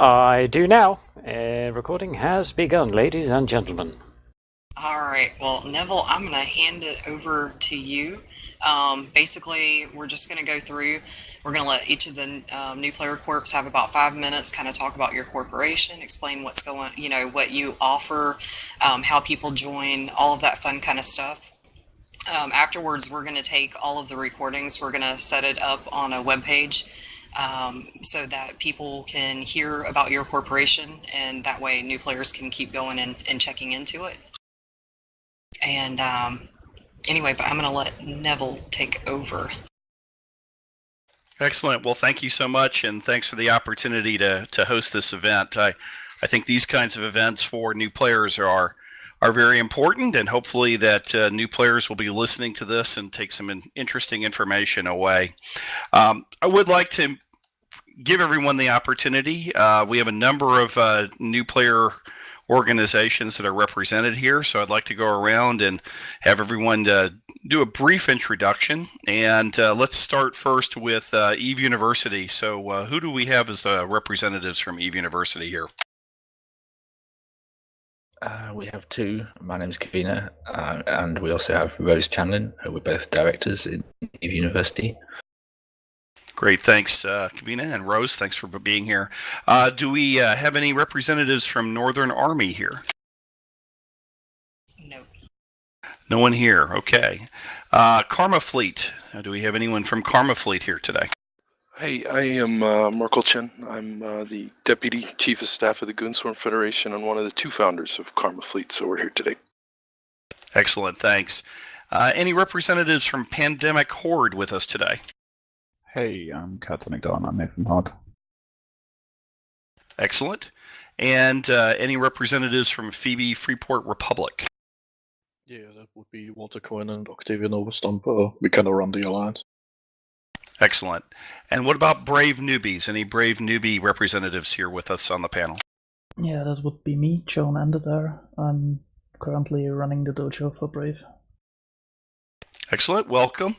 I do now. Recording has begun, ladies and gentlemen. Alright, well, Neville, I'm going to hand it over to you. Basically, we're just going to go through, we're going to let each of the new player corps have about 5 minutes, kind of talk about your corporation, explain what's going, what you offer, how people join, all of that fun kind of stuff. Afterwards, we're going to take all of the recordings, we're going to set it up on a webpage so that people can hear about your corporation, and that way new players can keep going and checking into it. And anyway, but I'm going to let Neville take over. Excellent. Well, thank you so much, and thanks for the opportunity to host this event. I think these kinds of events for new players are very important, and hopefully that new players will be listening to this and take some interesting information away. I would like to give everyone the opportunity. We have a number of new player organizations that are represented here, so I'd like to go around and have everyone do a brief introduction. And let's start first with Eve University. So who do we have as the representatives from Eve University here? We have two. My name is Kavina, and we also have Rose Chanlin, who we're both directors in Eve University. Great, thanks, Kavina, and Rose, thanks for being here. Do we have any representatives from Northern Army here? No. No one here, okay. KarmaFleet, do we have anyone from KarmaFleet here today? Hey, I am Merkel Chen. I'm the Deputy Chief of Staff of the Goonswarm Federation and one of the two founders of KarmaFleet, so we're here today. Excellent, thanks. Any representatives from Pandemic Horde with us today? Hey, I'm Captain McDonald. I'm here from Horde. Excellent. And any representatives from Phoebe Freeport Republic? Yeah, that would be Walter Cohen and Octavian Overstomp. We kind of run the alliance. Excellent. And what about Brave Newbies? Any Brave Newbie representatives here with us on the panel? Yeah, that would be me, Joan Endeter. I'm currently running the dojo for Brave. Excellent. Welcome.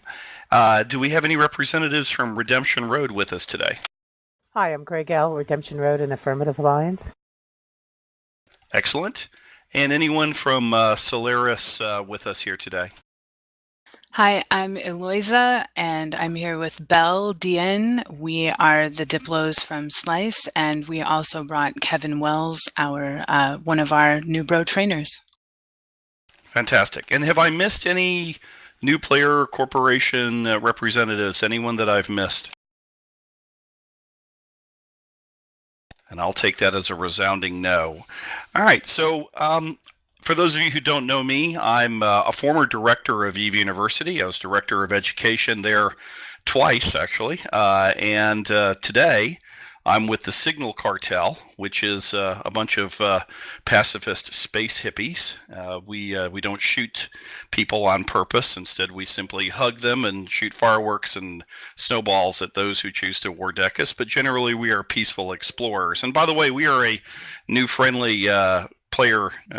Do we have any representatives from Redemption Road with us today? Hi, I'm Greg L., Redemption Road and Affirmative Alliance. Excellent. And anyone from Solaris with us here today? Hi, I'm Eloisa, and I'm here with Belle Dien. We are the Diplos from Slyce, and we also brought Kevin Wells, our one of our Newbro trainers. Fantastic. And have I missed any new player corporation representatives? Anyone that I've missed? And I'll take that as a resounding no. All right, so for those of you who don't know me, I'm a former director of Eve University. I was director of education there twice, actually. And today, I'm with the Signal Cartel, which is a bunch of pacifist space hippies. We don't shoot people on purpose. Instead, we simply hug them and shoot fireworks and snowballs at those who choose to war deck us. But generally, we are peaceful explorers. And by the way, we are a new friendly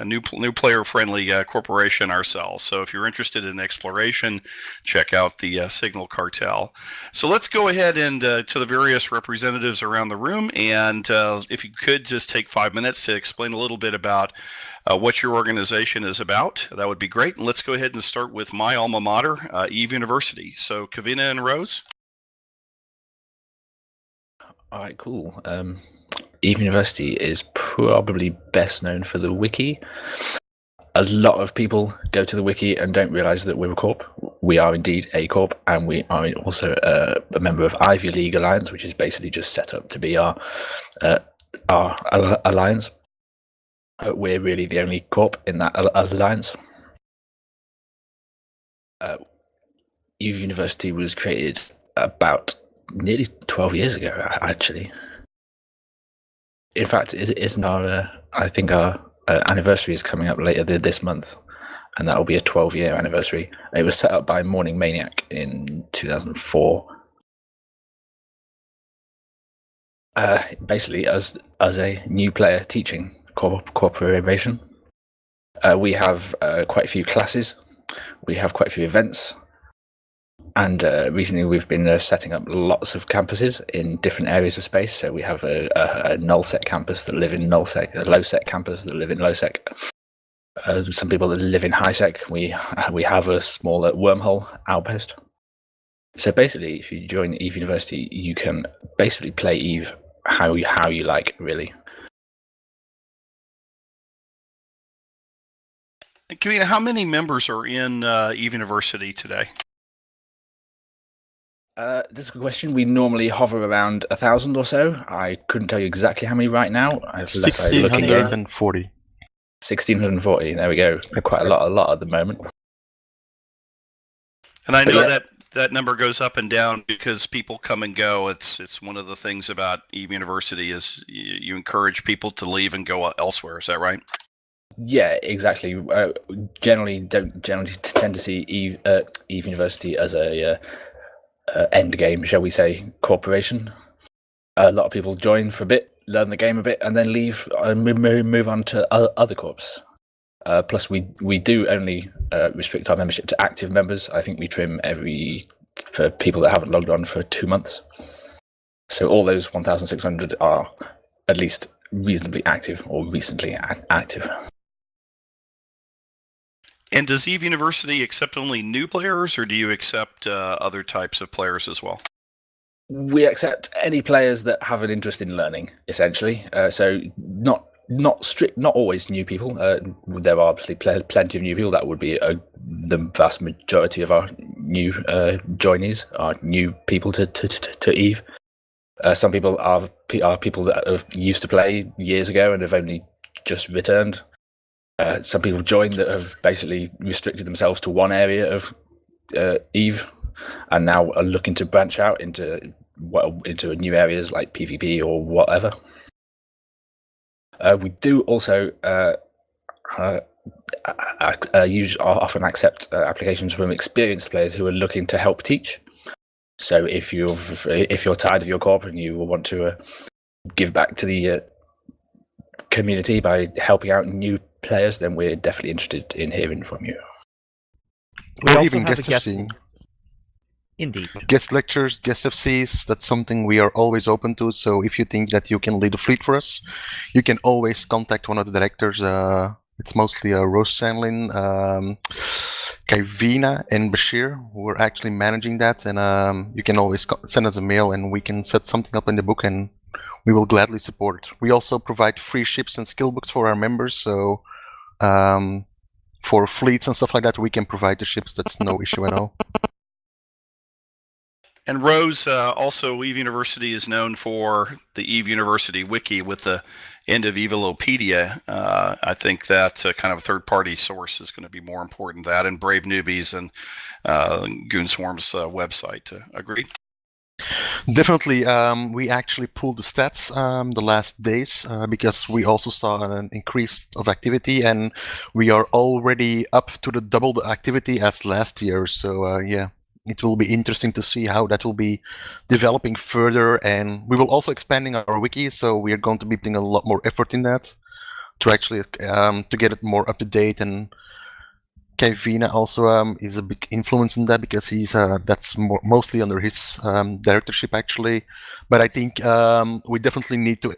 new player friendly corporation ourselves. So if you're interested in exploration, check out the Signal Cartel. So let's go ahead and to the various representatives around the room, and if you could just take 5 minutes to explain a little bit about what your organization is about, that would be great. And let's go ahead and start with my alma mater, Eve University. So Kavina and Rose. All right, cool. Eve University is probably best known for the wiki. A lot of people go to the wiki and don't realize that we're a corp. We are indeed a corp, and we are also a member of Ivy League Alliance, which is basically just set up to be our alliance. We're really the only corp in that alliance. Eve University was created about nearly 12 years ago, actually. In fact, isn't our? I think our anniversary is coming up later this month, and that will be a 12-year anniversary. It was set up by Morning Maniac in 2004. Basically, as a new player teaching corporation, we have quite a few classes. We have quite a few events. And recently we've been setting up lots of campuses in different areas of space. So we have a nullsec campus that live in nullsec, a lowsec campus that live in lowsec. Some people that live in highsec. We have a smaller wormhole outpost. So basically, if you join Eve University, you can basically play Eve how you like, really. Kavina, how many members are in Eve University today? This is a good question. We normally hover around 1,000 or so. I couldn't tell you exactly how many right now. 1,640. 1,640. There we go. Quite a lot at the moment. And I know that number goes up and down because people come and go. It's one of the things about Eve University is you encourage people to leave and go elsewhere. Is that right? Yeah, exactly. Generally tend to see Eve University as a end game, shall we say, corporation. A lot of people join for a bit, learn the game a bit, and then leave and move on to other corps. Plus, we do only restrict our membership to active members. I think we trim for people that haven't logged on for 2 months. So all those 1,600 are at least reasonably active or recently active. And does Eve University accept only new players, or do you accept other types of players as well? We accept any players that have an interest in learning, essentially. So not always new people. There are obviously plenty of new people. That would be the vast majority of our new joinees, are new people to Eve. Some people are people that have used to play years ago and have only just returned. Some people joined that have basically restricted themselves to one area of Eve, and now are looking to branch out into new areas like PvP or whatever. We do also often accept applications from experienced players who are looking to help teach. So if you're tired of your corp and you want to give back to the community by helping out new players, then we're definitely interested in hearing from you. We also have a guest. Indeed. Guest lectures, guest FCs, that's something we are always open to. So if you think that you can lead a fleet for us, you can always contact one of the directors. It's mostly Rose Sandlin, Kavina, and Bashir who are actually managing that. And you can always send us a mail and we can set something up in the book and we will gladly support it. We also provide free ships and skill books for our members. So for fleets and stuff like that, we can provide the ships. That's no issue at all. And Rose, also Eve University is known for the Eve University Wiki with the end of Evilopedia. I think that kind of a third-party source is going to be more important than that, and Brave Newbies and Goonswarm's website. Agreed? Definitely. We actually pulled the stats the last days because we also saw an increase of activity, and we are already up to the double the activity as last year. So yeah. It will be interesting to see how that will be developing further, and we will also expanding our wiki, so we are going to be putting a lot more effort in that to actually to get it more up to date. And Kavina also is a big influence in that because he's that's mostly under his directorship actually. But I think we definitely need to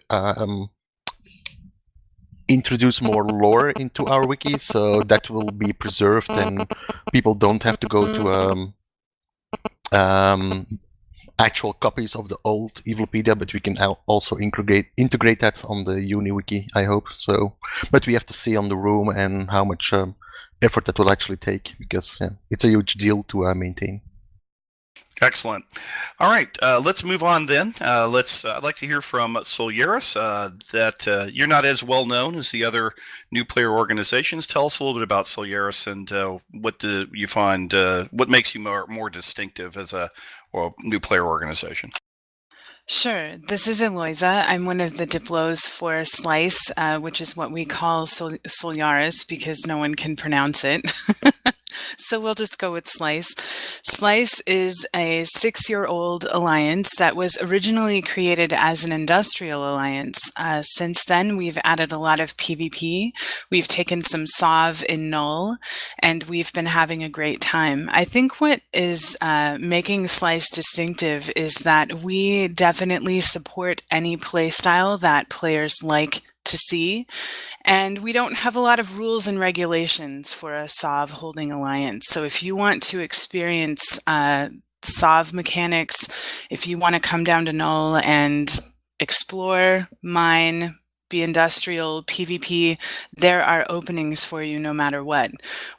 introduce more lore into our wiki, so that will be preserved and people don't have to go to actual copies of the old Evilopedia, but we can also integrate that on the UniWiki, I hope. So, but we have to see on the room and how much effort that will actually take, because yeah, it's a huge deal to maintain. Excellent. All right, let's move on then. I'd like to hear from Slyce, that you're not as well known as the other new player organizations. Tell us a little bit about Slyce and what do you find, what makes you more distinctive as a new player organization? Sure. This is Eloisa. I'm one of the Diplos for Slyce, which is what we call Slyce because no one can pronounce it. So we'll just go with Slyce. Slyce is a 6-year-old alliance that was originally created as an industrial alliance. Since then, we've added a lot of PvP. We've taken some SOV in Null, and we've been having a great time. I think what is making Slyce distinctive is that we definitely support any playstyle that players like to see, and we don't have a lot of rules and regulations for a SOV holding alliance. So if you want to experience SOV mechanics, if you want to come down to Null and explore, mine, be industrial, PvP, there are openings for you no matter what.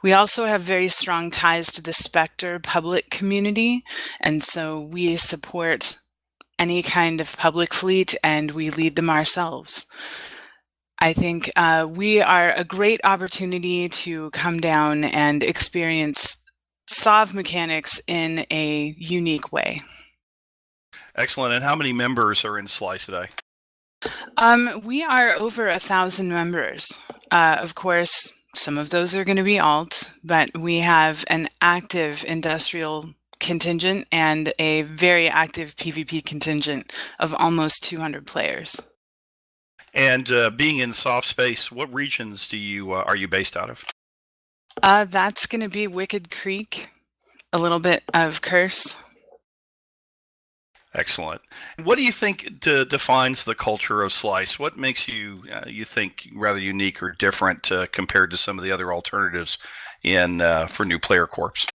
We also have very strong ties to the Spectre public community, and so we support any kind of public fleet and we lead them ourselves. I think we are a great opportunity to come down and experience SOV mechanics in a unique way. Excellent. And how many members are in Slyce today? We are over 1,000 members. Of course, some of those are going to be alts, but we have an active industrial contingent and a very active PvP contingent of almost 200 players. And being in soft space, what regions do you are you based out of? That's going to be Wicked Creek, a little bit of Curse. Excellent. What do you think defines the culture of Slyce? What makes you you think rather unique or different compared to some of the other alternatives in for new player corps?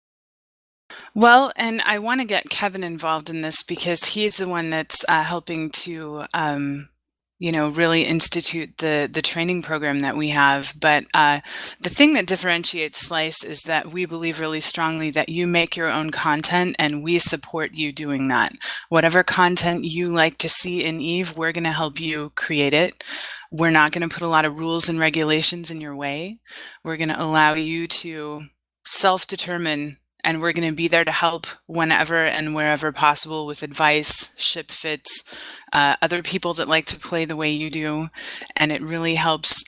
Well, and I want to get Kevin involved in this because he's the one that's helping to really institute the training program that we have. But the thing that differentiates Slyce is that we believe really strongly that you make your own content and we support you doing that. Whatever content you like to see in EVE, we're going to help you create it. We're not going to put a lot of rules and regulations in your way. We're going to allow you to self-determine, and we're going to be there to help whenever and wherever possible with advice, ship fits, other people that like to play the way you do. And it really helps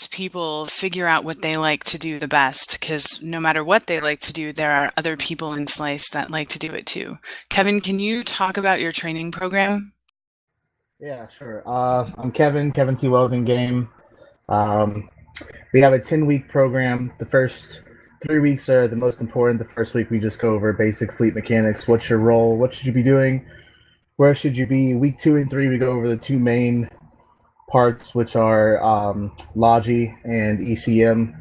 people figure out what they like to do the best, because no matter what they like to do, there are other people in Slyce that like to do it too. Kevin, can you talk about your training program? Yeah, sure. I'm Kevin T. Wells in game. We have a 10-week program. The first 3 weeks are the most important. The first week we just go over basic fleet mechanics. What's your role? What should you be doing? Where should you be? Week 2 and 3 we go over the two main parts, which are Logi and ECM.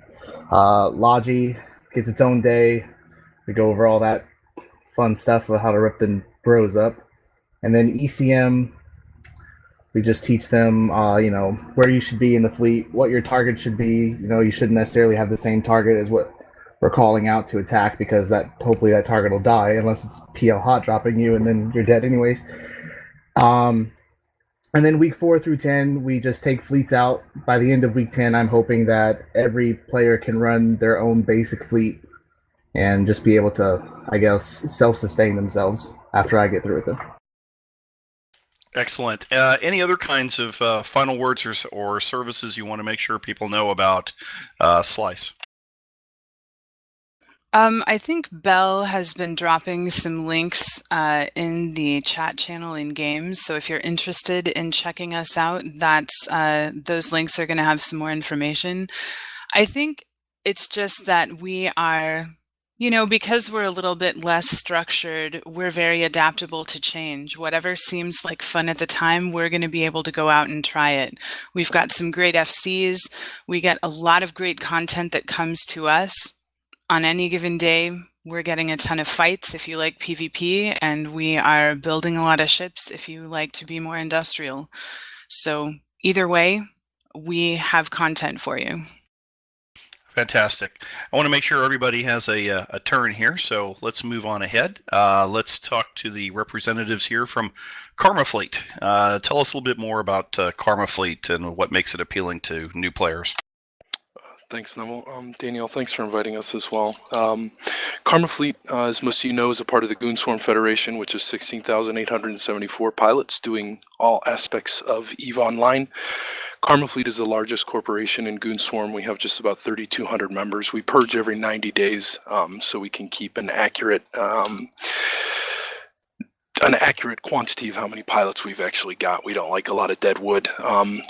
Logi gets its own day. We go over all that fun stuff of how to rip the bros up. And then ECM, we just teach them, where you should be in the fleet, what your target should be. You shouldn't necessarily have the same target as what we're calling out to attack, because hopefully that target will die unless it's PL hot dropping you, and then you're dead anyways. And then week 4 through 10, we just take fleets out. By the end of week 10, I'm hoping that every player can run their own basic fleet and just be able to, I guess, self-sustain themselves after I get through with it. Excellent. Any other kinds of final words or services you want to make sure people know about Slyce? I think Belle has been dropping some links in the chat channel in games. So if you're interested in checking us out, those links are going to have some more information. I think it's just that we are, because we're a little bit less structured, we're very adaptable to change. Whatever seems like fun at the time, we're going to be able to go out and try it. We've got some great FCs. We get a lot of great content that comes to us. On any given day, we're getting a ton of fights if you like PvP, and we are building a lot of ships if you like to be more industrial. So either way, we have content for you. Fantastic. I want to make sure everybody has a turn here, so let's move on ahead. Let's talk to the representatives here from KarmaFleet. Tell us a little bit more about KarmaFleet and what makes it appealing to new players. Thanks, Neville. Danielle, thanks for inviting us as well. KarmaFleet, as most of you know, is a part of the Goonswarm Federation, which is 16,874 pilots doing all aspects of EVE Online. KarmaFleet is the largest corporation in Goonswarm. We have just about 3,200 members. We purge every 90 days, so we can keep an accurate quantity of how many pilots we've actually got. We don't like a lot of dead wood.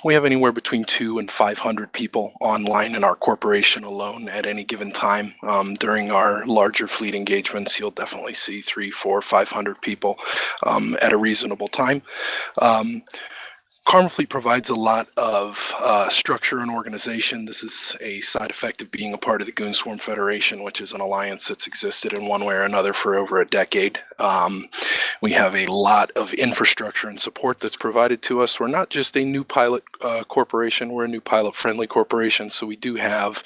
We have anywhere between 200 and 500 people online in our corporation alone at any given time. During our larger fleet engagements, you'll definitely see 300, 400, 500 people at a reasonable time. KarmaFleet provides a lot of structure and organization. This is a side effect of being a part of the Goonswarm Federation, which is an alliance that's existed in one way or another for over a decade. We have a lot of infrastructure and support that's provided to us. We're not just a new pilot corporation, we're a new pilot-friendly corporation, so we do have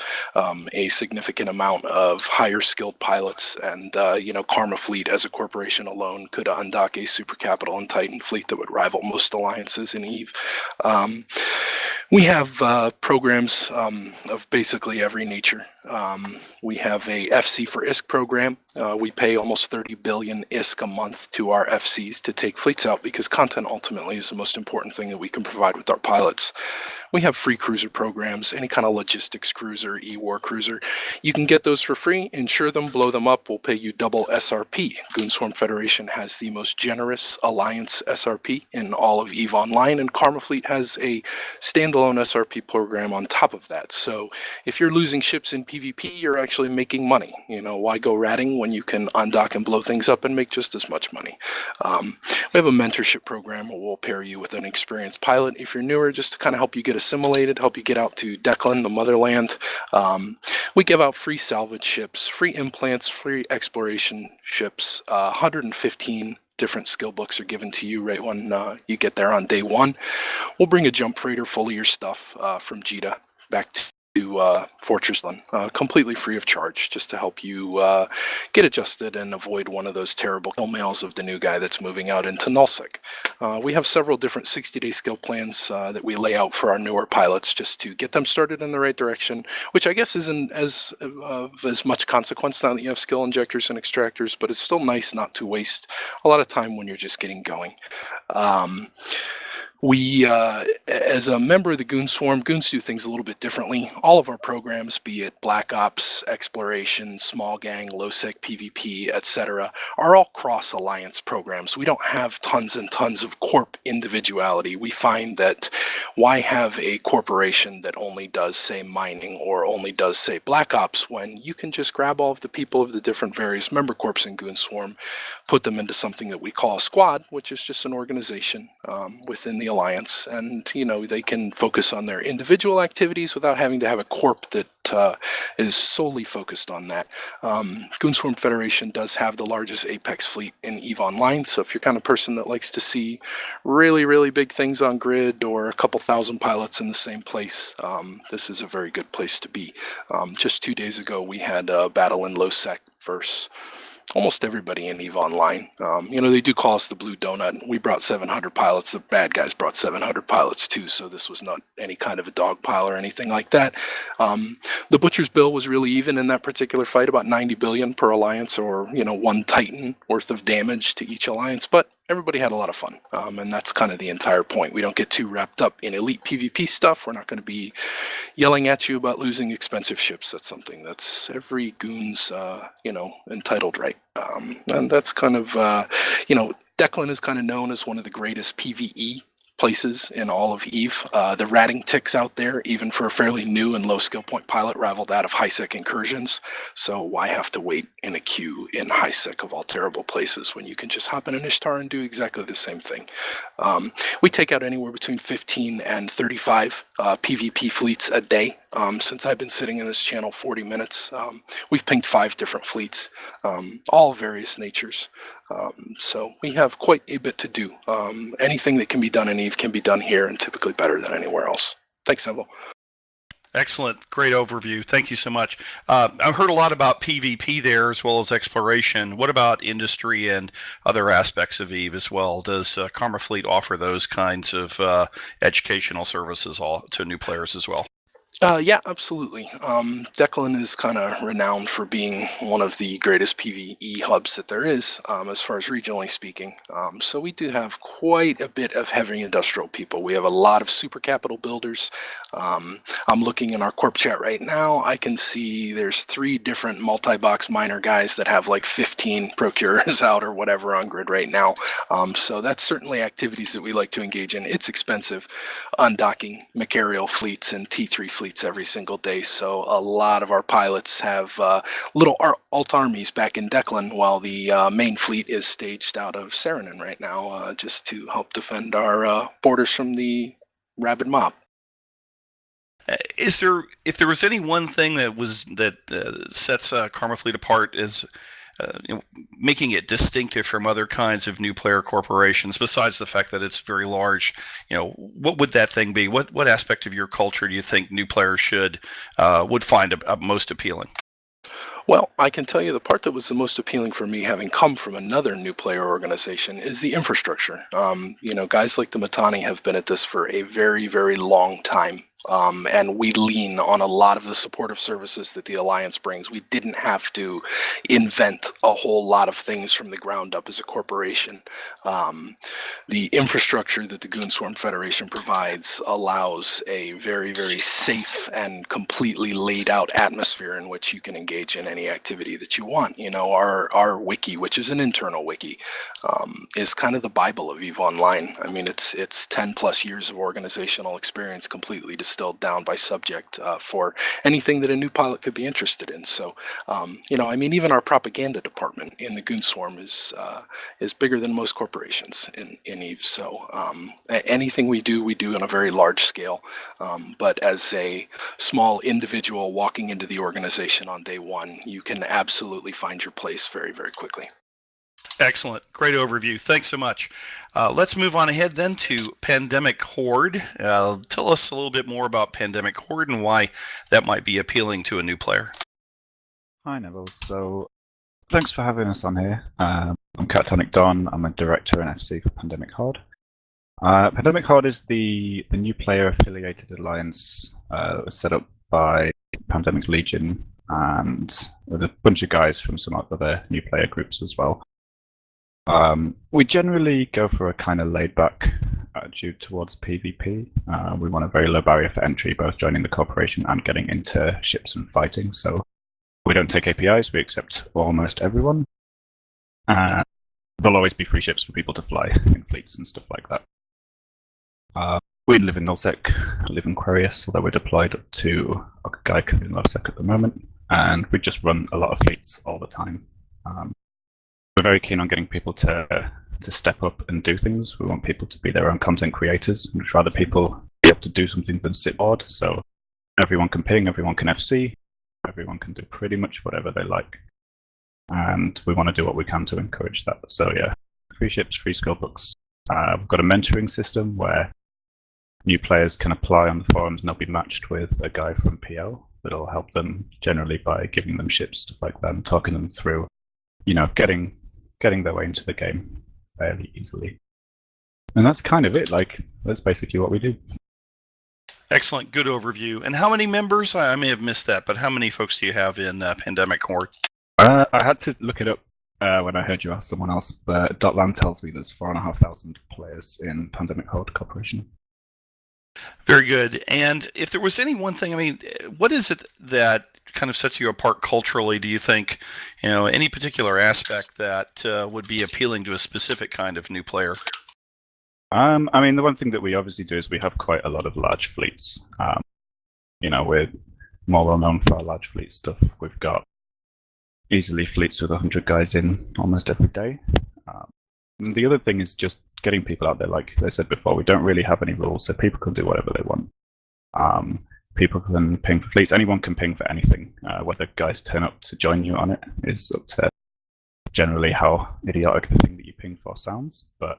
a significant amount of higher skilled pilots, and KarmaFleet as a corporation alone could undock a Super Capital and Titan fleet that would rival most alliances in EVE. We have programs of basically every nature. We have a FC for ISK program. We pay almost 30 billion ISK a month to our FCs to take fleets out because content ultimately is the most important thing that we can provide with our pilots. We have free cruiser programs, any kind of logistics cruiser, E-War cruiser. You can get those for free, insure them, blow them up. We'll pay you double SRP. Goonswarm Federation has the most generous alliance SRP in all of EVE Online, and KarmaFleet has a standalone SRP program on top of that. So if you're losing ships in PvP, you're actually making money. Why go ratting when you can undock and blow things up and make just as much money? We have a mentorship program where we'll pair you with an experienced pilot if you're newer, just to kind of help you get assimilated, help you get out to Declan, the motherland. We give out free salvage ships, free implants, free exploration ships, 115 different skill books are given to you right when you get there on day one. We'll bring a jump freighter full of your stuff from Jita back to Fortressland, completely free of charge, just to help you get adjusted and avoid one of those terrible kill mails of the new guy that's moving out into Nullsec. We have several different 60-day skill plans that we lay out for our newer pilots just to get them started in the right direction, which I guess isn't as much consequence now that you have skill injectors and extractors, but it's still nice not to waste a lot of time when you're just getting going. We, as a member of the Goon Swarm, Goons do things a little bit differently. All of our programs, be it Black Ops, Exploration, Small Gang, Low Sec PvP, etc., are all cross-alliance programs. We don't have tons and tons of Corp individuality. We find that why have a corporation that only does, say, mining or only does, say, Black Ops, when you can just grab all of the people of the different various member corps in Goon Swarm, put them into something that we call a squad, which is just an organization within the alliance, and they can focus on their individual activities without having to have a corp that is solely focused on that. Goonswarm Federation does have the largest Apex fleet in EVE Online, so if you're kind of person that likes to see really, really big things on grid or a couple thousand pilots in the same place, this is a very good place to be. Just 2 days ago, we had a battle in low sec versus almost everybody in EVE Online. They do call us the Blue Donut. We brought 700 pilots. The bad guys brought 700 pilots too, so this was not any kind of a dog pile or anything like that. The Butcher's Bill was really even in that particular fight, about 90 billion per alliance, or one Titan worth of damage to each alliance, but everybody had a lot of fun, and that's kind of the entire point. We don't get too wrapped up in elite PvP stuff. We're not going to be yelling at you about losing expensive ships. That's something that's every goon's, entitled right. And that's kind of, Declan is kind of known as one of the greatest PvE places in all of EVE. The ratting ticks out there, even for a fairly new and low skill point pilot, rival that of high sec incursions. So why have to wait in a queue in high sec of all terrible places when you can just hop in an Ishtar and do exactly the same thing? We take out anywhere between 15 and 35 PvP fleets a day. Since I've been sitting in this channel 40 minutes, we've pinged 5 different fleets, all various natures. So we have quite a bit to do. Anything that can be done in EVE can be done here, and typically better than anywhere else. Thanks, Neville. Excellent. Great overview. Thank you so much. I've heard a lot about PvP there as well as exploration. What about industry and other aspects of EVE as well? Does KarmaFleet offer those kinds of educational services to new players as well? Yeah, absolutely. Declan is kind of renowned for being one of the greatest PvE hubs that there is, as far as regionally speaking. So we do have quite a bit of heavy industrial people. We have a lot of super capital builders. I'm looking in our Corp chat right now. I can see there's 3 different multi-box miner guys that have like 15 procurers out or whatever on grid right now. So that's certainly activities that we like to engage in. It's expensive, undocking Macarial fleets and T3 fleets every single day. So a lot of our pilots have little alt armies back in Declan, while the main fleet is staged out of Saranen right now, just to help defend our borders from the rabid mob. Is there, if there was any one thing that sets KarmaFleet apart as making it distinctive from other kinds of new player corporations, besides the fact that it's very large, what would that thing be? What aspect of your culture do you think new players would find most appealing? Well, I can tell you the part that was the most appealing for me, having come from another new player organization, is the infrastructure. Guys like the Matani have been at this for a very, very long time. And we lean on a lot of the supportive services that the Alliance brings. We didn't have to invent a whole lot of things from the ground up as a corporation. The infrastructure that the Goonswarm Federation provides allows a very, very safe and completely laid out atmosphere in which you can engage in any activity that you want. Our wiki, which is an internal wiki, is kind of the Bible of EVE Online. I mean, it's 10 plus years of organizational experience completely distilled down by subject for anything that a new pilot could be interested in. So, even our propaganda department in the Goonswarm is bigger than most corporations in EVE. So anything we do on a very large scale. But as a small individual walking into the organization on day one, you can absolutely find your place very, very quickly. Excellent. Great overview. Thanks so much. Let's move on ahead then to Pandemic Horde. Tell us a little bit more about Pandemic Horde and why that might be appealing to a new player. Hi, Neville. So, thanks for having us on here. I'm Catonic Don. I'm a director and FC for Pandemic Horde. Pandemic Horde is the new player affiliated alliance that was set up by Pandemic Legion and with a bunch of guys from some other new player groups as well. We generally go for a kind of laid-back attitude towards PvP. We want a very low barrier for entry, both joining the corporation and getting into ships and fighting. So we don't take APIs, we accept almost everyone. There'll always be free ships for people to fly in fleets and stuff like that. We live in Nullsec, live in Quarius, although we're deployed up to Ogaica in Nullsec at the moment, and we just run a lot of fleets all the time. We're very keen on getting people to step up and do things. We want people to be their own content creators. We'd rather people be able to do something than sit bored. So everyone can ping, everyone can FC, everyone can do pretty much whatever they like. And we want to do what we can to encourage that. So yeah, free ships, free skill books. We've got a mentoring system where new players can apply on the forums and they'll be matched with a guy from PL that'll help them generally by giving them ships, stuff like that, and talking them through, getting their way into the game fairly easily. And that's kind of it. That's basically what we do. Excellent. Good overview. And how many members? I may have missed that, but how many folks do you have in Pandemic Horde? I had to look it up when I heard you ask someone else, but Dotland tells me there's 4,500 players in Pandemic Horde Corporation. Very good. And if there was any one thing, what is it that kind of sets you apart culturally, do you think? Any particular aspect that would be appealing to a specific kind of new player? The one thing that we obviously do is we have quite a lot of large fleets. We're more well known for our large fleet stuff. We've got easily fleets with 100 guys in almost every day. And the other thing is just getting people out there. Like I said before, we don't really have any rules, so people can do whatever they want. People can ping for fleets. Anyone can ping for anything. Whether guys turn up to join you on it is up to generally how idiotic the thing that you ping for sounds. But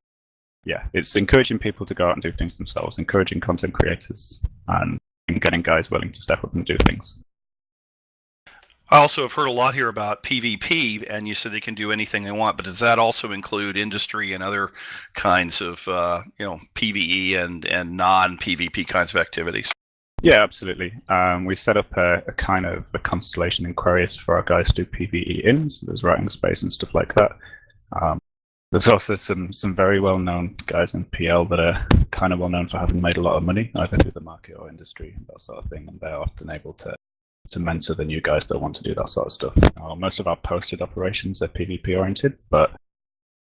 yeah, it's encouraging people to go out and do things themselves, encouraging content creators, and getting guys willing to step up and do things. I also have heard a lot here about PvP, and you said they can do anything they want, but does that also include industry and other kinds of PvE and non-PvP kinds of activities? Yeah, absolutely. We set up a kind of a constellation in Quarius for our guys to do PvE in, so there's writing space and stuff like that. There's also some very well-known guys in PL that are kind of well-known for having made a lot of money, either through the market or industry, that sort of thing, and they're often able to mentor the new guys that want to do that sort of stuff. Most of our posted operations are PvP-oriented, but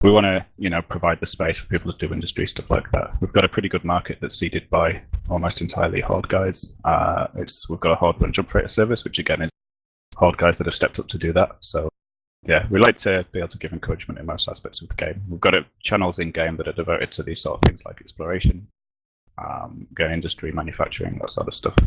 we want to, provide the space for people to do industry stuff like that. We've got a pretty good market that's seeded by almost entirely Horde guys. We've got a Horde run jump freighter service, which again is Horde guys that have stepped up to do that. So yeah, we like to be able to give encouragement in most aspects of the game. We've got channels in game that are devoted to these sort of things like exploration, industry, manufacturing, that sort of stuff.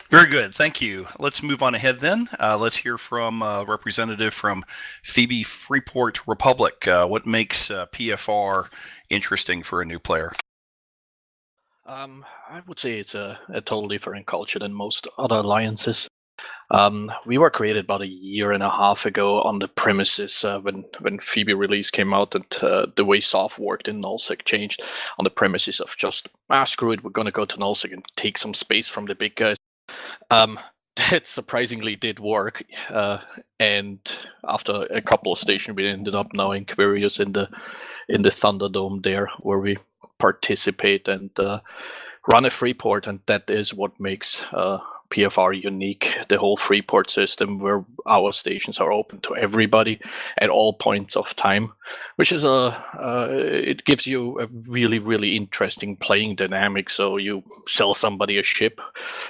Very good, thank you. Let's move on ahead then. Let's hear from a representative from Phoebe Freeport Republic. What makes PFR interesting for a new player? I would say it's a totally different culture than most other alliances. We were created about a year and a half ago on the premises when Phoebe release came out and the way soft worked in nullsec changed on the premises of just, screw it, we're going to go to nullsec and take some space from the big guys. That surprisingly did work, and after a couple of stations, we ended up now in Quarius in the Thunderdome there, where we participate and run a Freeport, and that is what makes PFR unique. The whole Freeport system, where our stations are open to everybody at all points of time, which is it gives you a really, really interesting playing dynamic. So you sell somebody a ship,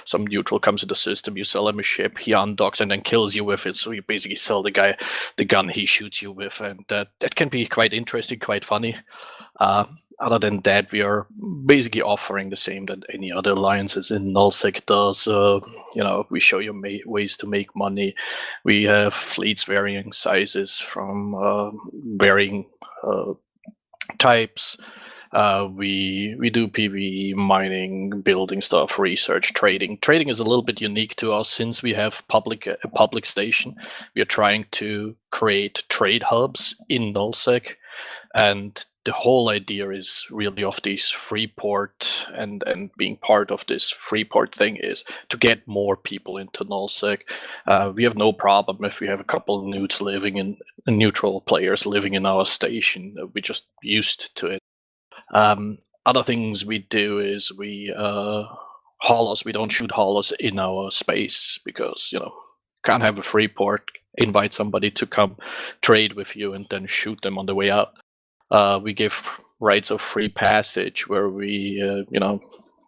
some neutral comes in the system, you sell him a ship, he undocks and then kills you with it. So you basically sell the guy the gun he shoots you with, and that can be quite interesting, quite funny. Other than that, we are basically offering the same that any other alliances in nullsec does. We show you ways to make money. We have fleets varying sizes from varying types. We do PvE, mining, building stuff, research, trading. Trading is a little bit unique to us since we have a public station. We are trying to create trade hubs in nullsec, and the whole idea is really of this Freeport and being part of this Freeport thing is to get more people into nullsec. We have no problem if we have a couple of newts living in neutral players living in our station. We're just used to it. Other things we do is we haulers. We don't shoot haulers in our space because can't have a Freeport invite somebody to come trade with you and then shoot them on the way out. We give rights of free passage where we,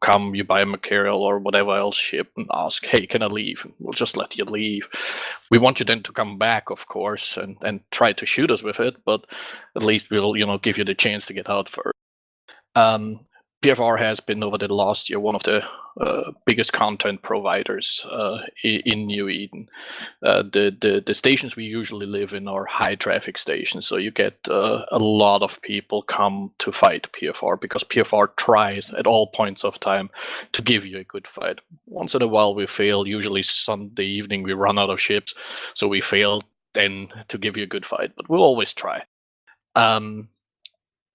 come, you buy a material or whatever else ship and ask, hey, can I leave? And we'll just let you leave. We want you then to come back, of course, and try to shoot us with it, but at least we'll, give you the chance to get out first. PFR has been over the last year one of the biggest content providers in New Eden. The stations we usually live in are high traffic stations, so you get a lot of people come to fight PFR because PFR tries at all points of time to give you a good fight. Once in a while we fail. Usually Sunday evening we run out of ships, so we fail then to give you a good fight, but we'll always try.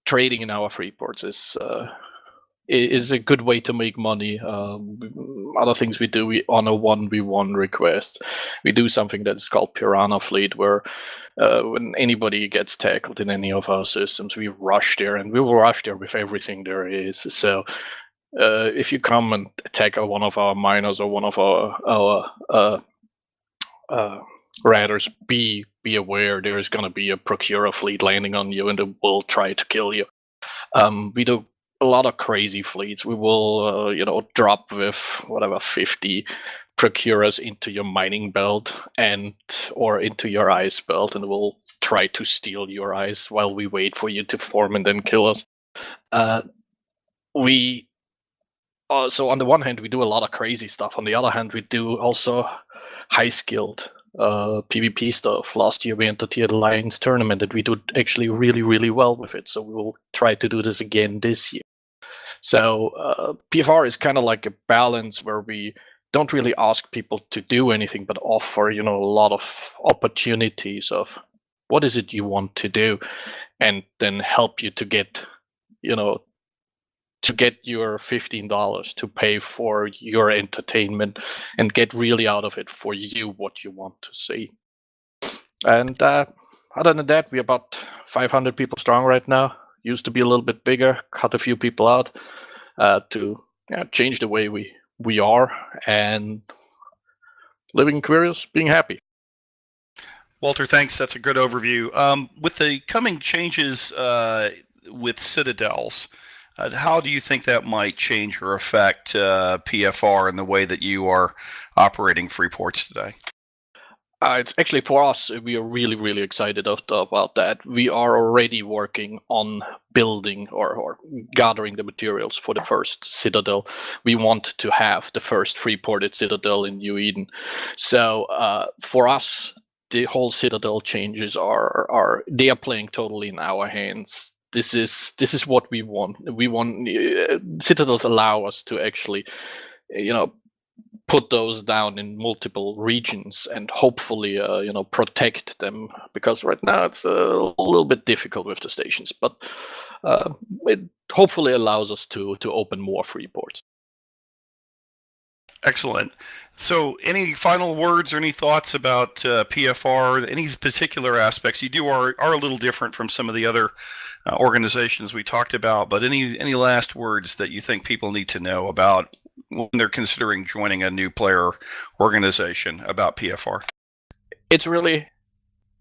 Trading in our Freeports is a good way to make money. Other things we do, we honor 1v1 requests. We do something that is called KarmaFleet, where when anybody gets tackled in any of our systems, we rush there, and we will rush there with everything there is. So if you come and attack one of our miners or one of our raiders, be aware there is going to be a procurer fleet landing on you, and it will try to kill you. We do a lot of crazy fleets. We will, drop with 50 procurers into your mining belt or into your ice belt, and we'll try to steal your ice while we wait for you to form and then kill us. So on the one hand, we do a lot of crazy stuff. On the other hand, we do also high-skilled PvP stuff. Last year we entered the Alliance tournament and we did actually really, really well with it. So we will try to do this again this year. So PFR is kind of like a balance where we don't really ask people to do anything, but offer, a lot of opportunities of what is it you want to do, and then help you to get, to get your $15 to pay for your entertainment and get really out of it for you what you want to see. And other than that, we're about 500 people strong right now. Used to be a little bit bigger, cut a few people out to change the way we are, and living curious, being happy. Walter, thanks. That's a good overview. With the coming changes with Citadels, how do you think that might change or affect PFR in the way that you are operating free ports today? It's actually, for us, we are really, really excited about that. We are already working on building or gathering the materials for the first Citadel. We want to have the first free-ported Citadel in New Eden. So for us, the whole Citadel changes are playing totally in our hands. This is what we want. We want Citadels allow us to actually, put those down in multiple regions and hopefully protect them, because right now it's a little bit difficult with the stations, but it hopefully allows us to open more free ports. Excellent. So any final words or any thoughts about PFR, any particular aspects? You are a little different from some of the other organizations we talked about, but any last words that you think people need to know about when they're considering joining a new player organization about PFR? It's really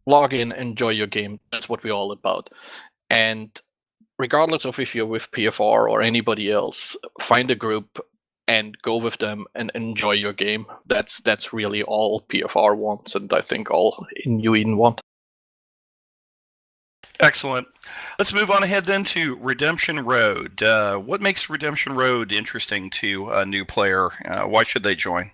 log in, enjoy your game. That's what we're all about. And regardless of if you're with PFR or anybody else, find a group and go with them and enjoy your game. That's really all PFR wants, and I think all in New Eden want. Excellent. Let's move on ahead then to Redemption Road. What makes Redemption Road interesting to a new player? Why should they join?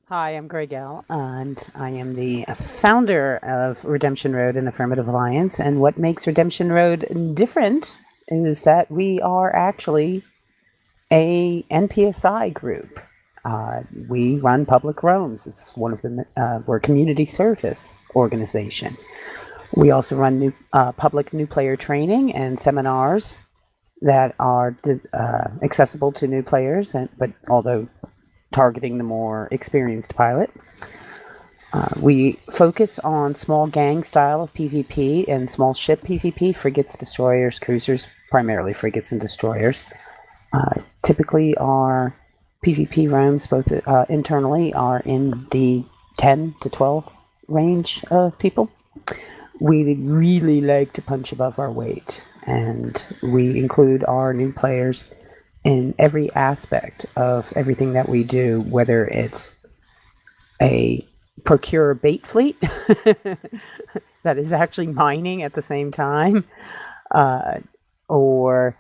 Hi, I'm Greg L, and I am the founder of Redemption Road and Affirmative Alliance. And what makes Redemption Road different is that we are actually a NPSI group. We run public roams. It's one of the we're a community service organization. We also run public new player training and seminars that are accessible to new players, but although targeting the more experienced pilot. We focus on small gang style of PvP and small ship PvP, frigates, destroyers, cruisers, primarily frigates and destroyers. Typically our PvP roams, both internally, are in the 10 to 12 range of people. We really like to punch above our weight, and we include our new players in every aspect of everything that we do, whether it's a procure bait fleet that is actually mining at the same time, or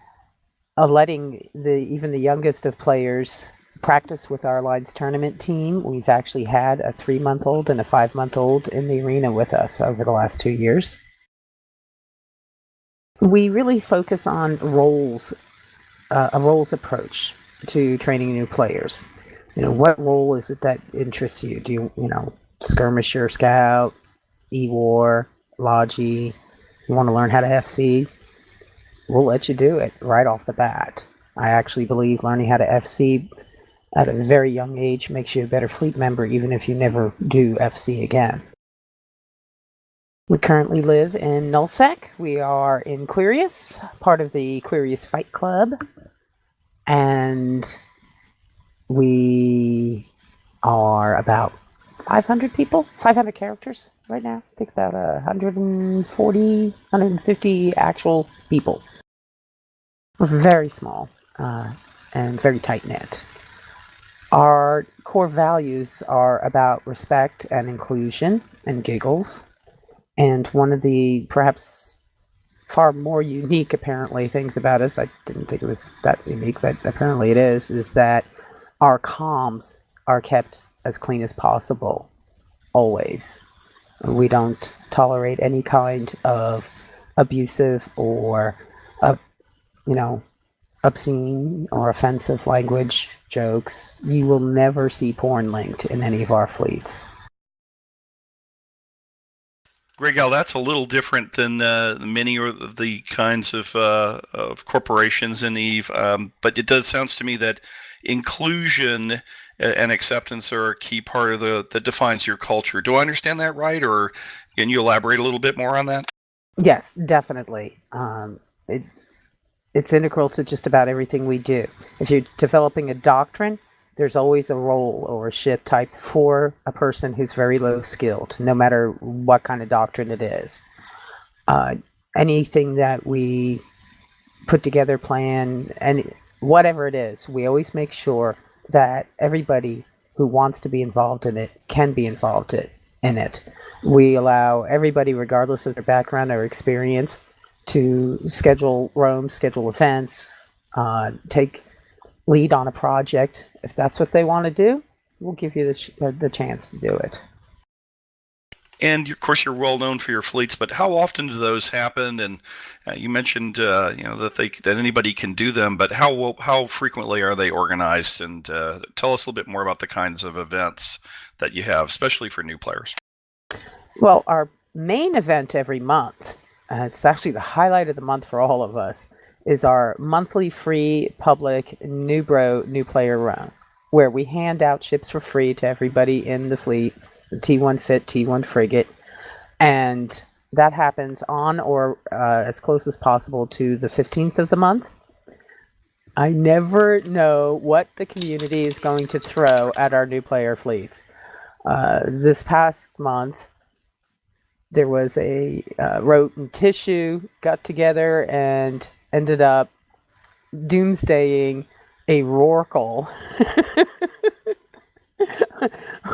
letting even the youngest of players practice with our Alliance tournament team. We've actually had a 3-month-old and a 5-month-old in the arena with us over the last 2 years. We really focus on roles, a roles approach to training new players. What role is it that interests you? Do you, skirmisher, scout, E-war, Logi? You want to learn how to FC? We'll let you do it right off the bat. I actually believe learning how to FC at a very young age makes you a better fleet member, even if you never do FC again. We currently live in Nullsec. We are in Quirius, part of the Quirius Fight Club. And we are about 500 people, 500 characters right now. I think about 140, 150 actual people. We're very small and very tight-knit. Our core values are about respect and inclusion and giggles. And one of the perhaps far more unique, apparently, things about us, I didn't think it was that unique, but apparently it is that our comms are kept as clean as possible, always. We don't tolerate any kind of abusive or, obscene or offensive language, jokes. You will never see porn linked in any of our fleets. Greg Al, that's a little different than many or the kinds of corporations in Eve, but it does sounds to me that inclusion and acceptance are a key part of that defines your culture. Do I understand that right, or can you elaborate a little bit more on that? Yes, definitely. It's integral to just about everything we do. If you're developing a doctrine, there's always a role or a ship typed for a person who's very low skilled, no matter what kind of doctrine it is. Anything that we put together, plan, and whatever it is, we always make sure that everybody who wants to be involved in it can be involved in it. We allow everybody, regardless of their background or experience, to schedule roams, schedule events, take lead on a project. If that's what they want to do, we'll give you the chance to do it. And of course, you're well known for your fleets, but how often do those happen? And you mentioned, that anybody can do them, but how frequently are they organized? And tell us a little bit more about the kinds of events that you have, especially for new players. Well, our main event every month, it's actually the highlight of the month for all of us, is our monthly free public Newbro new player round, where we hand out ships for free to everybody in the fleet, the T1 Fit, T1 Frigate, and that happens on or as close as possible to the 15th of the month. I never know what the community is going to throw at our new player fleets. This past month, there was a Rote and Tissue got together and ended up doomsdaying a Rorqual.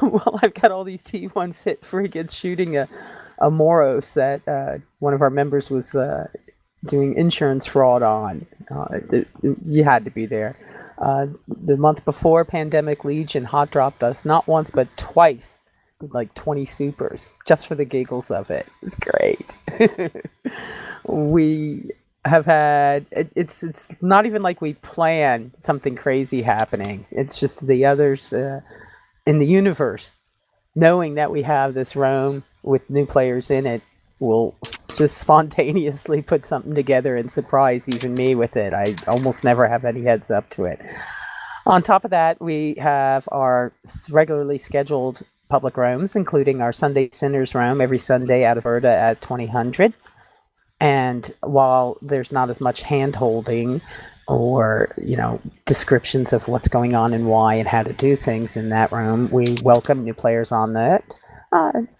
Well, I've got all these T1 Fit frigates shooting a Moros that one of our members was doing insurance fraud on. You had to be there. The month before, Pandemic Legion hot dropped us not once but twice with like 20 supers just for the giggles of it. It's great. We have had it's not even like we plan something crazy happening. It's just the others in the universe knowing that we have this roam with new players in it will just spontaneously put something together and surprise even me with it. I almost never have any heads up to it. On top of that, we have our regularly scheduled public roams, including our Sunday Sinners roam every Sunday out of Horde at 2000. And while there's not as much hand-holding or, descriptions of what's going on and why and how to do things in that room, we welcome new players on that.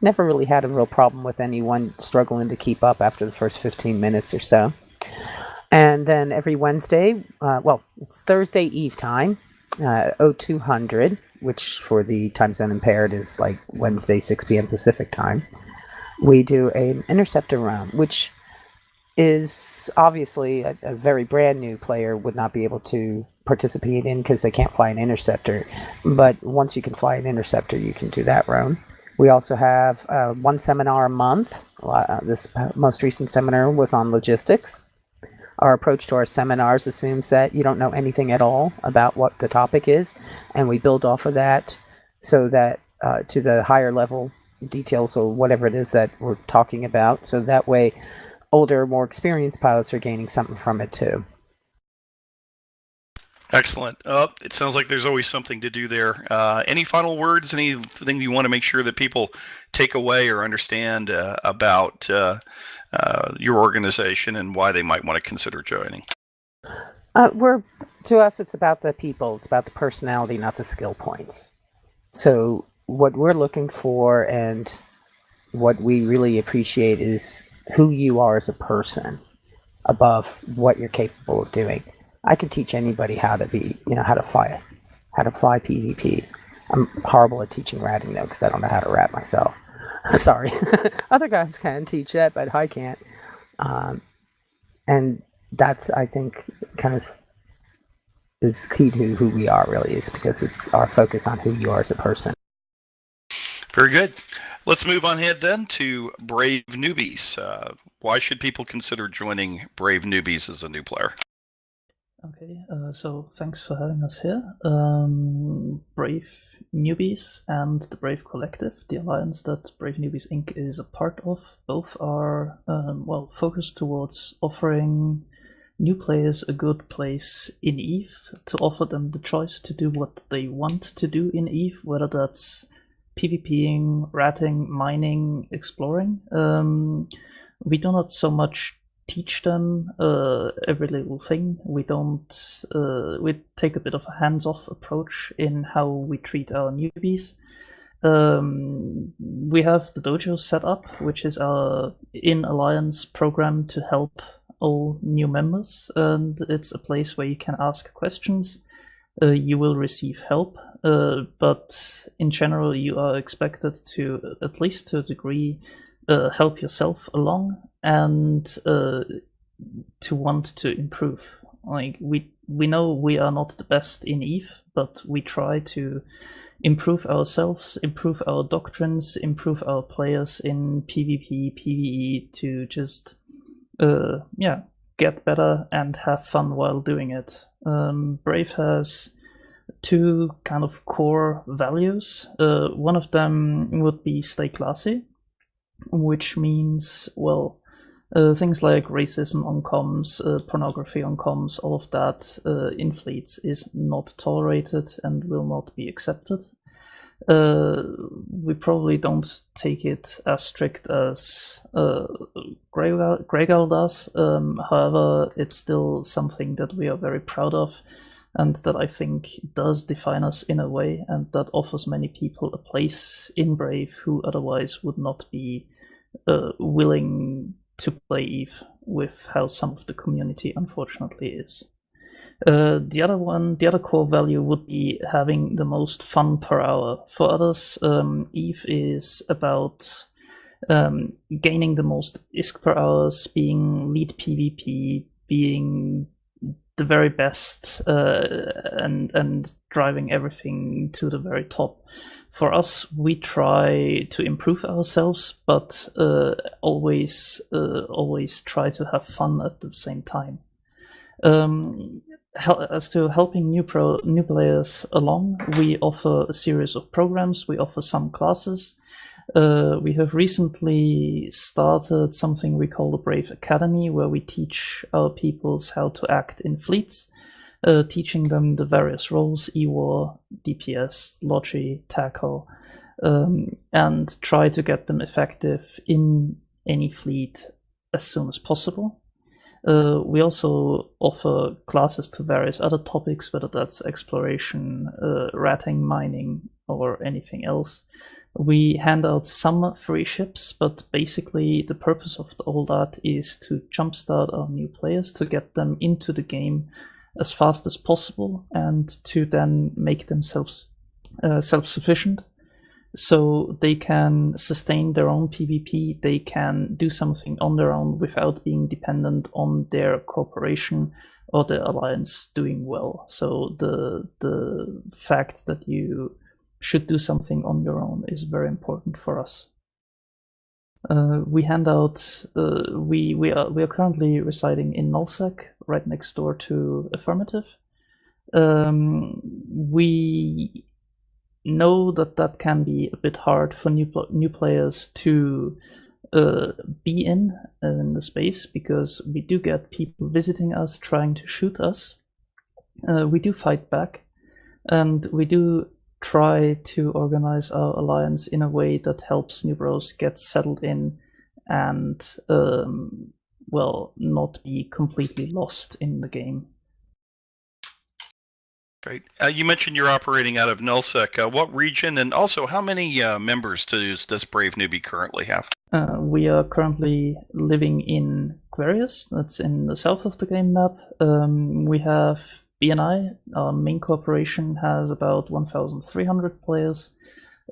Never really had a real problem with anyone struggling to keep up after the first 15 minutes or so. And then every Wednesday, it's Thursday Eve time, 0200, which for the time zone impaired is like Wednesday, 6 p.m. Pacific time. We do an interceptor round, which is obviously a very brand new player would not be able to participate in because they can't fly an interceptor. But once you can fly an interceptor, you can do that round. We also have one seminar a month. This most recent seminar was on logistics. Our approach to our seminars assumes that you don't know anything at all about what the topic is, and we build off of that so that to the higher level details or whatever it is that we're talking about. So that way, older, more experienced pilots are gaining something from it too. Excellent. It sounds like there's always something to do there. Any final words? Anything you want to make sure that people take away or understand about your organization and why they might want to consider joining? To us, it's about the people. It's about the personality, not the skill points. So what we're looking for and what we really appreciate is who you are as a person above what you're capable of doing. I can teach anybody how to be, how to fly PvP. I'm horrible at teaching ratting though, because I don't know how to rat myself. Sorry. Other guys can teach that, but I can't. And that's, I think, kind of is key to who we are, really, is because it's our focus on who you are as a person. Very good. Let's move on ahead then to Brave Newbies. Why should people consider joining Brave Newbies as a new player? Okay, so thanks for having us here. Brave Newbies and the Brave Collective, the alliance that Brave Newbies Inc. is a part of, both are focused towards offering new players a good place in EVE, to offer them the choice to do what they want to do in EVE, whether that's PvPing, ratting, mining, exploring. We do not so much teach them every little thing. We don't. We take a bit of a hands-off approach in how we treat our newbies. We have the dojo set up, which is our in-alliance program to help all new members, and it's a place where you can ask questions. You will receive help, but in general, you are expected to, at least to a degree, help yourself along and to want to improve. Like we know we are not the best in EVE, but we try to improve ourselves, improve our doctrines, improve our players in PvP, PvE to just get better and have fun while doing it. Brave has two kind of core values. One of them would be stay classy, which means, things like racism on comms, pornography on comms, all of that in fleets is not tolerated and will not be accepted. We probably don't take it as strict as Gregal does. However, it's still something that we are very proud of and that I think does define us in a way, and that offers many people a place in Brave who otherwise would not be willing to play EVE, with how some of the community unfortunately is. The other core value would be having the most fun per hour. For others, EVE is about gaining the most ISK per hours, being lead PvP, being the very best, and driving everything to the very top. For us, we try to improve ourselves, but always try to have fun at the same time. As to helping new players along, we offer a series of programs. We offer some classes. We have recently started something we call the Brave Academy, where we teach our peoples how to act in fleets, teaching them the various roles, EWAR, DPS, Logi, Tackle, and try to get them effective in any fleet as soon as possible. We also offer classes to various other topics, whether that's exploration, ratting, mining, or anything else. We hand out some free ships, but basically the purpose of all that is to jumpstart our new players, to get them into the game as fast as possible, and to then make themselves self-sufficient, so they can sustain their own PvP, they can do something on their own without being dependent on their corporation or the alliance doing well. So the fact that you should do something on your own is very important for us. We hand out. We are currently residing in Nullsec, right next door to Affirmative. We know that can be a bit hard for new players to be in the space, because we do get people visiting us trying to shoot us. We do fight back, and we do try to organize our alliance in a way that helps Newbros get settled in and not be completely lost in the game. Great. You mentioned you're operating out of Nullsec. What region, and also how many members does Brave Newbie currently have? We are currently living in Quarius, that's in the south of the game map. We have BNI, our main corporation, has about 1,300 players.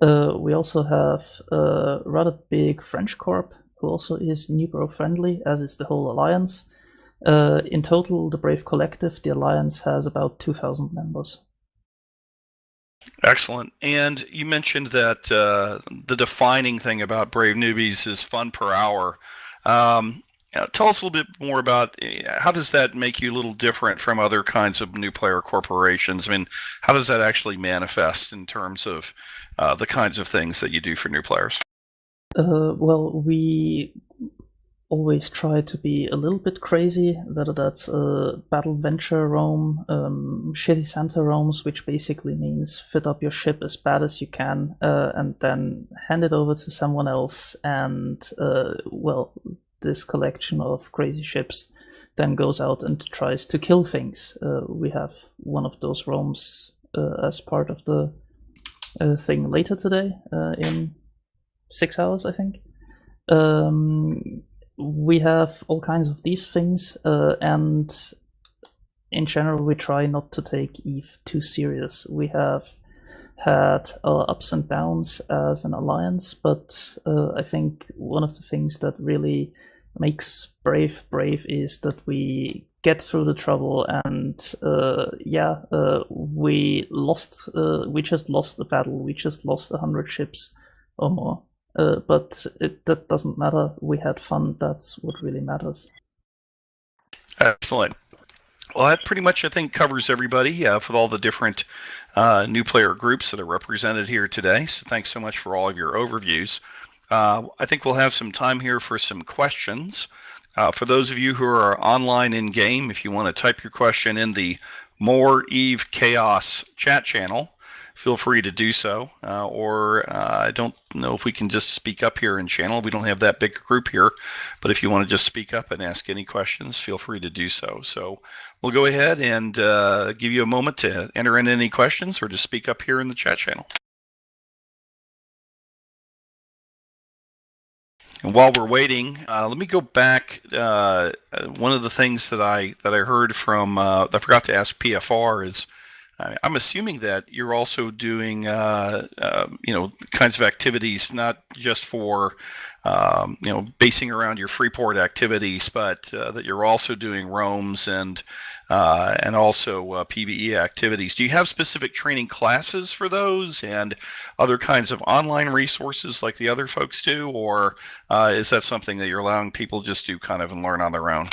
We also have a rather big French Corp, who also is Newbro friendly, as is the whole alliance. In total, the Brave Collective, the alliance, has about 2,000 members. Excellent. And you mentioned that the defining thing about Brave Newbies is fun per hour. tell us a little bit more about how does that make you a little different from other kinds of new player corporations? I mean, how does that actually manifest in terms of the kinds of things that you do for new players? Well, we always try to be a little bit crazy, whether that's a battle venture roam, shitty Santa roams, which basically means fit up your ship as bad as you can and then hand it over to someone else, and well, this collection of crazy ships then goes out and tries to kill things. We have one of those roams as part of the thing later today in 6 hours, I think. We have all kinds of these things, and in general we try not to take EVE too serious. We have had ups and downs as an alliance, but I think one of the things that really makes Brave is that we get through the trouble, and we just lost the battle. We just lost 100 ships or more. But that doesn't matter. We had fun. That's what really matters. Excellent. Well, that pretty much, I think, covers everybody for all the different new player groups that are represented here today. So thanks so much for all of your overviews. I think we'll have some time here for some questions. For those of you who are online in-game, if you want to type your question in the More EVE Chaos chat channel, feel free to do so. Or I don't know if we can just speak up here in channel. We don't have that big group here. But if you want to just speak up and ask any questions, feel free to do so. So we'll go ahead and give you a moment to enter in any questions or to speak up here in the chat channel. And while we're waiting, let me go back. One of the things that I heard from, I forgot to ask PFR is, I'm assuming that you're also doing, kinds of activities, not just for, basing around your Freeport activities, but that you're also doing roams and also PvE activities. Do you have specific training classes for those and other kinds of online resources like the other folks do, or is that something that you're allowing people just to kind of learn on their own?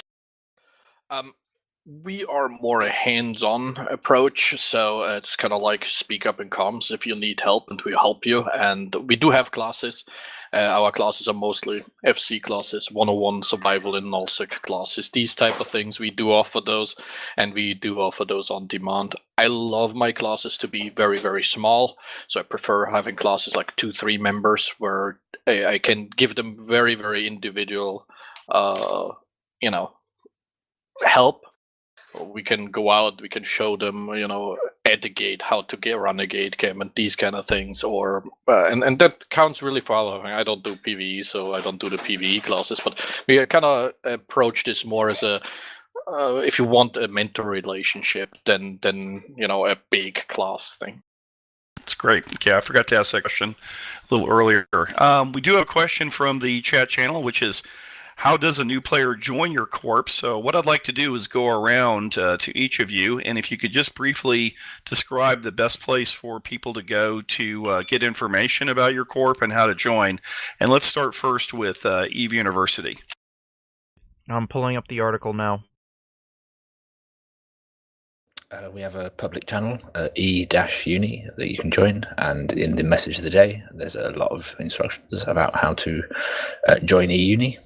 We are more a hands-on approach, so it's kind of like speak up in comms if you need help, and we help you. And we do have classes. Our classes are mostly FC classes, 101 survival and nullsec classes, these type of things. We do offer those, and we do offer those on demand. I love my classes to be very, very small, so I prefer having classes like 2-3 members where I can give them very, very individual, help. We can go out, we can show them, at the gate how to run a gate cam and these kind of things, or and that counts really far. I don't do PvE, so I don't do the PvE classes, but we kind of approach this more as a if you want a mentor relationship, then a big class thing. That's great. Okay, I forgot to ask that question a little earlier. We do have a question from the chat channel, which is, how does a new player join your corp? So what I'd like to do is go around to each of you, and if you could just briefly describe the best place for people to go to get information about your corp and how to join. And let's start first with EVE University. I'm pulling up the article now. We have a public channel, E-Uni, that you can join, and in the message of the day, there's a lot of instructions about how to join E-Uni.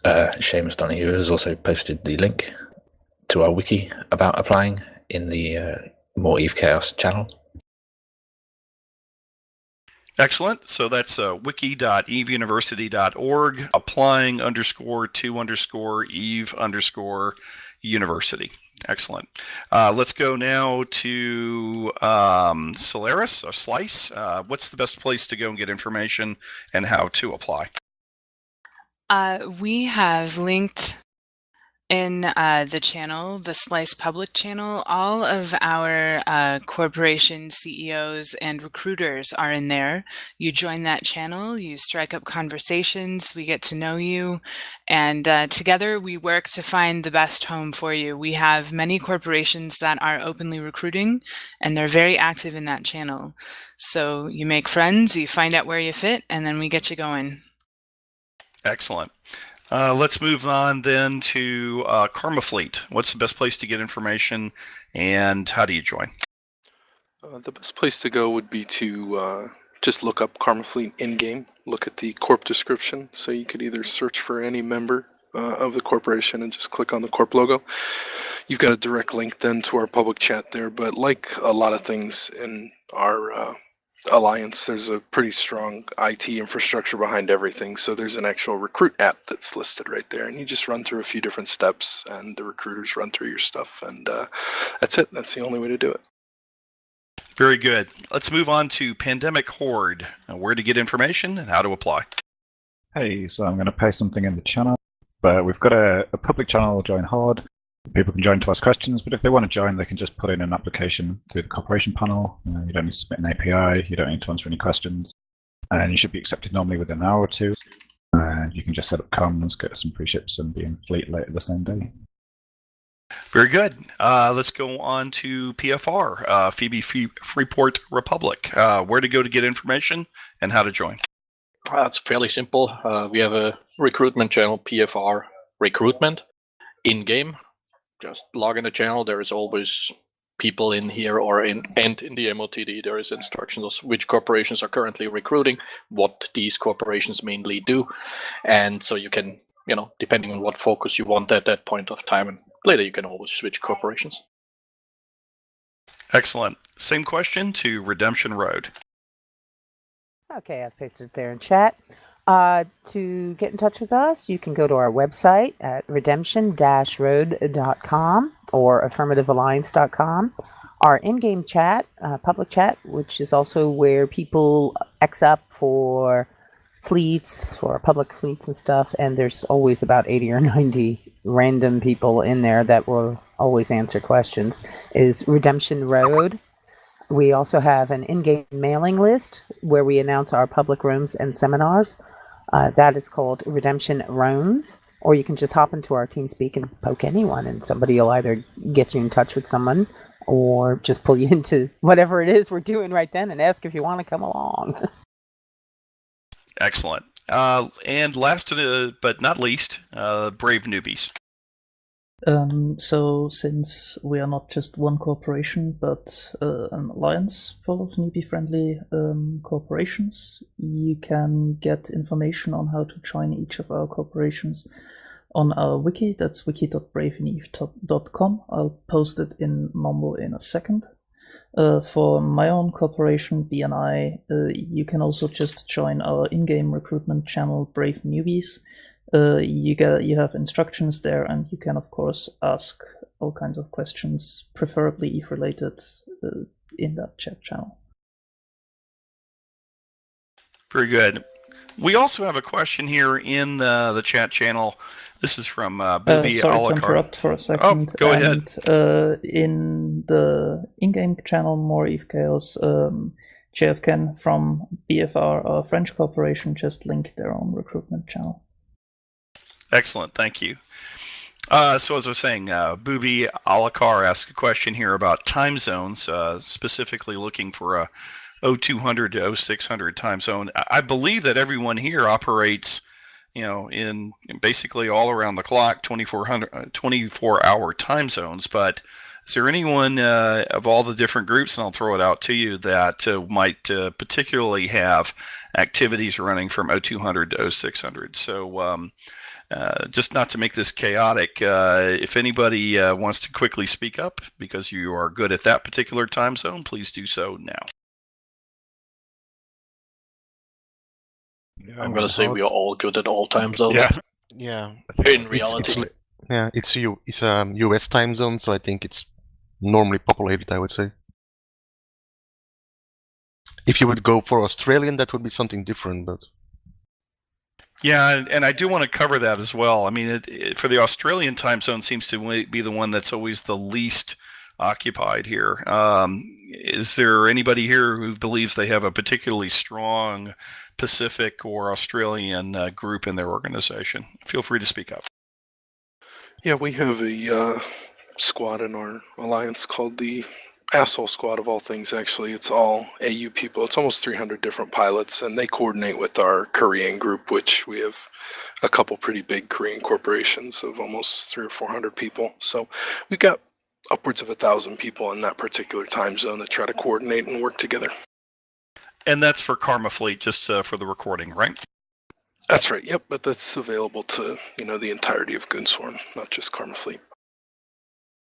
Seamus Donahue has also posted the link to our wiki about applying in the More EVE Chaos channel. Excellent. So that's wiki.eveuniversity.org, applying_to_eve_university. Excellent. Let's go now to Slyce. What's the best place to go and get information and how to apply? We have linked in the channel, the Slyce public channel, all of our corporation CEOs and recruiters are in there. You join that channel, you strike up conversations, we get to know you, and together we work to find the best home for you. We have many corporations that are openly recruiting, and they're very active in that channel. So you make friends, you find out where you fit, and then we get you going. Excellent. Let's move on then to KarmaFleet. What's the best place to get information, and how do you join? The best place to go would be to just look up KarmaFleet in-game, look at the Corp description, so you could either search for any member of the corporation and just click on the Corp logo. You've got a direct link then to our public chat there, but like a lot of things in our Alliance, there's a pretty strong IT infrastructure behind everything, so there's an actual recruit app that's listed right there, and you just run through a few different steps, and the recruiters run through your stuff, and that's it. That's the only way to do it. Very good. Let's move on to Pandemic Horde, where to get information and how to apply. Hey, so I'm going to paste something in the channel, but we've got a public channel, Join Horde. People can join to ask questions, but if they want to join, they can just put in an application through the corporation panel. You don't need to submit an API, you don't need to answer any questions, and you should be accepted normally within an hour or two. And you can just set up comms, get some free ships, and be in fleet later the same day. Very good. Let's go on to PFR, Phoebe Freeport Republic. Where to go to get information and how to join. It's fairly simple. We have a recruitment channel, PFR Recruitment, in-game. Just log in the channel. There is always people in here and in the MOTD. There is instructions of which corporations are currently recruiting, what these corporations mainly do. And so you can, depending on what focus you want at that point of time, and later you can always switch corporations. Excellent. Same question to Redemption Road. Okay, I've pasted it there in chat. To get in touch with us, you can go to our website at redemption-road.com or affirmativealliance.com. Our in-game chat, public chat, which is also where people X up for fleets, for public fleets and stuff, and there's always about 80 or 90 random people in there that will always answer questions, is Redemption Road. We also have an in-game mailing list where we announce our public rooms and seminars. That is called Redemption Roams, or you can just hop into our TeamSpeak and poke anyone, and somebody will either get you in touch with someone or just pull you into whatever it is we're doing right then and ask if you want to come along. Excellent. And last but not least, Brave Newbies. So since we are not just one corporation, but an alliance full of newbie-friendly corporations, you can get information on how to join each of our corporations on our wiki. That's wiki.braveneve.com. I'll post it in Mumble in a second. For my own corporation, BNI, you can also just join our in-game recruitment channel, Brave Newbies. You have instructions there, and you can of course ask all kinds of questions, preferably EVE related, in that chat channel. Very good. We also have a question here in the chat channel. This is from Booby Sorry a la to carte. interrupt for a second. Oh, go ahead. In the in-game channel, More EVE Chaos, JFKen from BFR, our French corporation, just linked their own recruitment channel. Excellent, thank you. So as I was saying, Booby Alakar asked a question here about time zones, specifically looking for a 0200 to 0600 time zone. I believe that everyone here operates, in basically all around the clock, 24-hour time zones. But is there anyone of all the different groups, and I'll throw it out to you, that might particularly have activities running from 0200 to 0600? So just not to make this chaotic, if anybody wants to quickly speak up because you are good at that particular time zone, please do so now. I'm going to say we are all good at all time zones. Yeah. In reality. It's US time zone, so I think it's normally populated, I would say. If you would go for Australian, that would be something different, but... Yeah, and I do want to cover that as well. I mean, for the Australian time zone seems to be the one that's always the least occupied here. Is there anybody here who believes they have a particularly strong Pacific or Australian group in their organization? Feel free to speak up. Yeah, we have a squad in our alliance called the Asshole Squad of all things, actually. It's all AU people. It's almost 300 different pilots, and they coordinate with our Korean group, which we have a couple pretty big Korean corporations of almost 300 or 400 people. So we've got upwards of 1,000 people in that particular time zone that try to coordinate and work together. And that's for KarmaFleet, just for the recording, right? That's right. Yep, but that's available to the entirety of Goonswarm, not just KarmaFleet.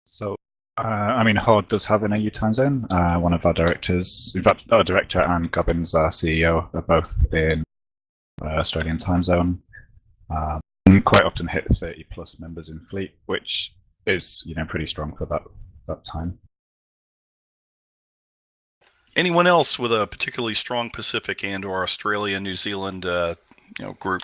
So, Horde does have an AU time zone. One of our directors, in fact, our director and Gubbins, our CEO, are both in Australian time zone. And quite often hit 30 plus members in fleet, which is pretty strong for that time. Anyone else with a particularly strong Pacific and/or Australia, New Zealand, group?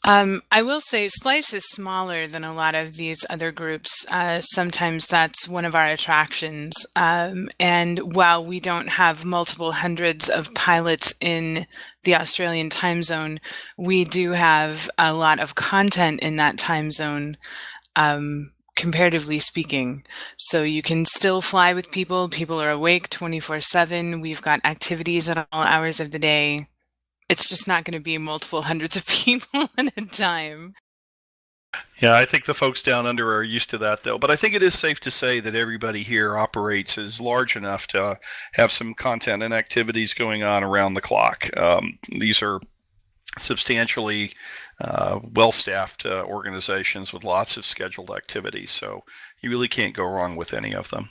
I will say Slyce is smaller than a lot of these other groups. Sometimes that's one of our attractions. And while we don't have multiple hundreds of pilots in the Australian time zone, we do have a lot of content in that time zone, comparatively speaking. So you can still fly with people. People are awake 24/7. We've got activities at all hours of the day. It's just not going to be multiple hundreds of people at a time. Yeah, I think the folks down under are used to that, though. But I think it is safe to say that everybody here operates as large enough to have some content and activities going on around the clock. These are substantially well-staffed organizations with lots of scheduled activities, so you really can't go wrong with any of them.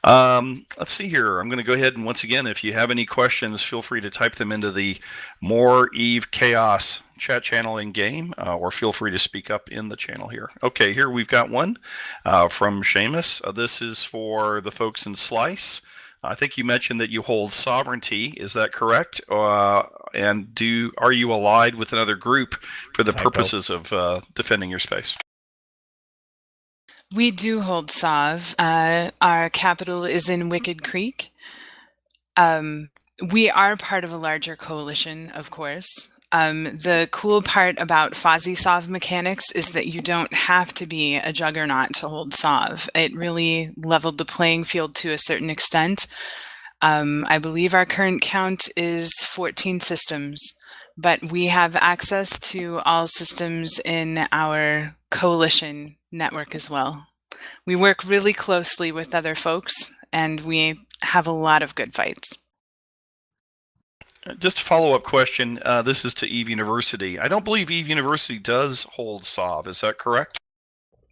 Let's see here. I'm going to go ahead and once again, if you have any questions, feel free to type them into the More Eve Chaos chat channel in game, or feel free to speak up in the channel here. Okay, here we've got one from Seamus. This is for the folks in Slyce. I think you mentioned that you hold sovereignty. Is that correct? And are you allied with another group for the purposes of defending your space? We do hold Sov. Our capital is in Wicked Creek. We are part of a larger coalition, of course. The cool part about Fozzie Sov mechanics is that you don't have to be a juggernaut to hold Sov. It really leveled the playing field to a certain extent. I believe our current count is 14 systems, but we have access to all systems in our coalition network as well. We work really closely with other folks, and we have a lot of good fights. Just a follow-up question. This is to Eve University. I don't believe Eve University does hold SOV. Is that correct?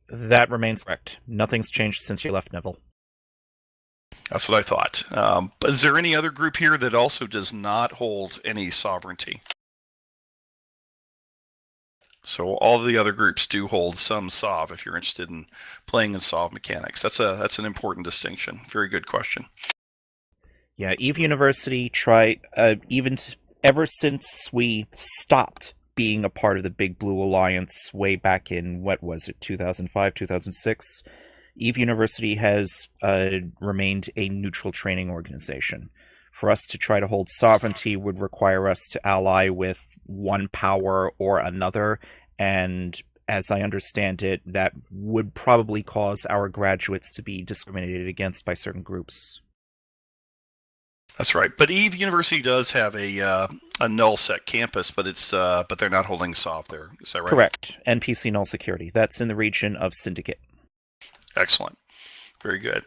That remains correct. Nothing's changed since you left, Neville. That's what I thought. But is there any other group here that also does not hold any sovereignty? So all the other groups do hold some SOV if you're interested in playing in SOV mechanics. That's an important distinction. Very good question. Yeah, Eve University ever since we stopped being a part of the Big Blue Alliance way back in, 2005, 2006, Eve University has remained a neutral training organization. For us to try to hold sovereignty would require us to ally with one power or another, and as I understand it, that would probably cause our graduates to be discriminated against by certain groups. That's right. But Eve University does have a null set campus, but they're not holding SOV there. Is that right? Correct. NPC null security. That's in the region of Syndicate. Excellent. Very good.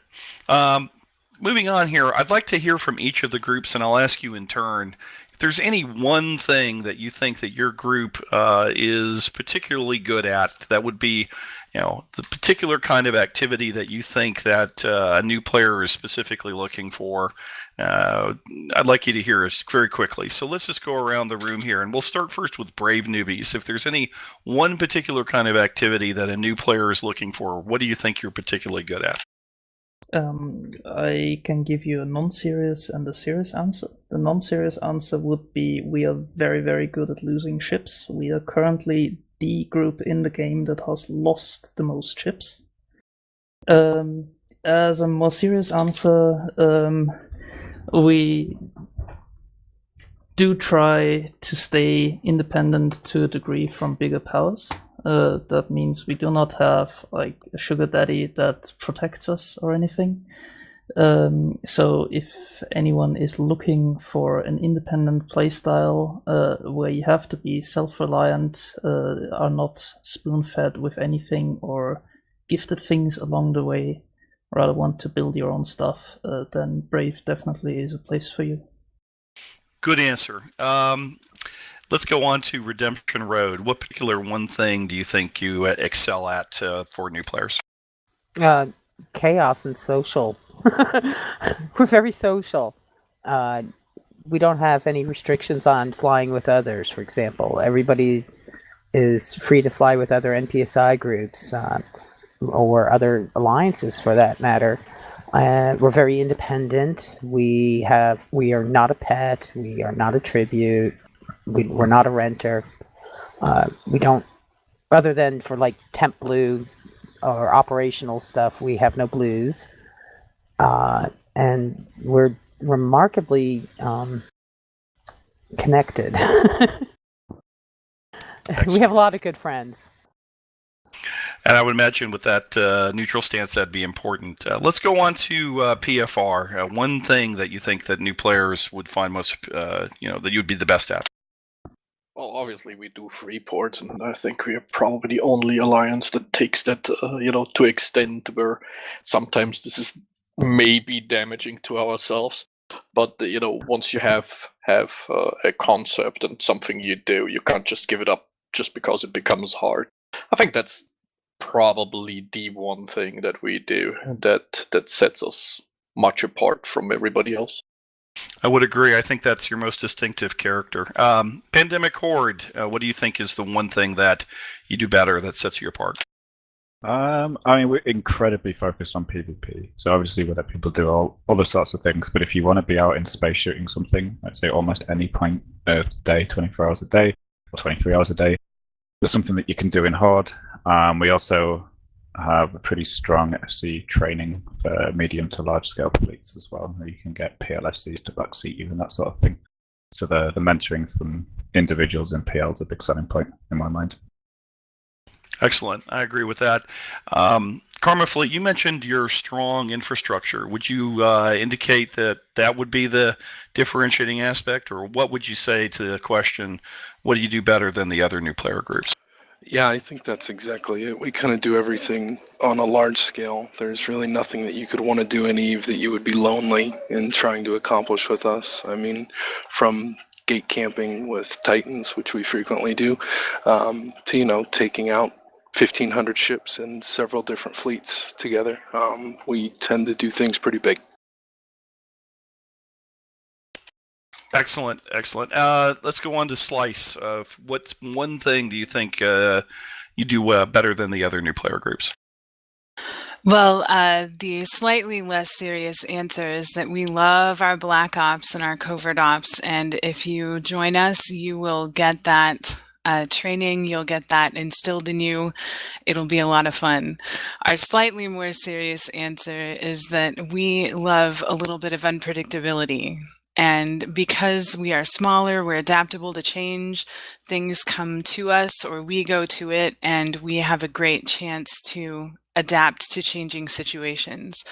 Moving on here, I'd like to hear from each of the groups, and I'll ask you in turn if there's any one thing that you think that your group is particularly good at. That would be, the particular kind of activity that you think that a new player is specifically looking for. I'd like you to hear us very quickly. So let's just go around the room here, and we'll start first with Brave Newbies. If there's any one particular kind of activity that a new player is looking for, what do you think you're particularly good at? I can give you a non-serious and a serious answer. The non-serious answer would be we are very, very good at losing ships. We are currently the group in the game that has lost the most ships. As a more serious answer, we do try to stay independent to a degree from bigger powers. That means we do not have like a sugar daddy that protects us or anything. So if anyone is looking for an independent playstyle where you have to be self-reliant, are not spoon-fed with anything or gifted things along the way, rather want to build your own stuff, then Brave definitely is a place for you. Good answer. Let's go on to Redemption Road. What particular one thing do you think you excel at for new players? Chaos and social. We're very social. We don't have any restrictions on flying with others, for example. Everybody is free to fly with other NPSI groups or other alliances for that matter. We're very independent. We are not a pet. We are not a tribute. We're not a renter. We don't, other than for like temp blue or operational stuff, we have no blues. And we're remarkably connected. We have a lot of good friends. And I would imagine with that neutral stance, that'd be important. Let's go on to PFR. One thing that you think that new players would find most, that you'd be the best at. Well, obviously we do free ports, and I think we are probably the only alliance that takes that, to extent where sometimes this is maybe damaging to ourselves. But once you have a concept and something you do, you can't just give it up just because it becomes hard. I think that's probably the one thing that we do that sets us much apart from everybody else. I would agree. I think that's your most distinctive character. Pandemic Horde, what do you think is the one thing that you do better that sets you apart? We're incredibly focused on PvP. So obviously we let people do all other sorts of things, but if you want to be out in space shooting something, I'd say almost any point of the day, 24 hours a day, or 23 hours a day, there's something that you can do in Horde. We also have a pretty strong FC training for medium to large scale fleets as well, where you can get PLFCs to backseat you and that sort of thing. So the mentoring from individuals in PL is a big selling point in my mind. Excellent. I agree with that. KarmaFleet, you mentioned your strong infrastructure. Would you indicate that would be the differentiating aspect, or what would you say to the question, what do you do better than the other new player groups? Yeah, I think that's exactly it. We kind of do everything on a large scale. There's really nothing that you could want to do in EVE that you would be lonely in trying to accomplish with us. I mean, from gate camping with Titans, which we frequently do, to, taking out 1,500 ships and several different fleets together. We tend to do things pretty big. Excellent. Let's go on to Slyce. What's one thing do you think you do better than the other new player groups? Well, the slightly less serious answer is that we love our Black Ops and our Covert Ops, and if you join us, you will get that training, you'll get that instilled in you. It'll be a lot of fun. Our slightly more serious answer is that we love a little bit of unpredictability. And because we are smaller, we're adaptable to change, things come to us or we go to it, and we have a great chance to adapt to changing situations.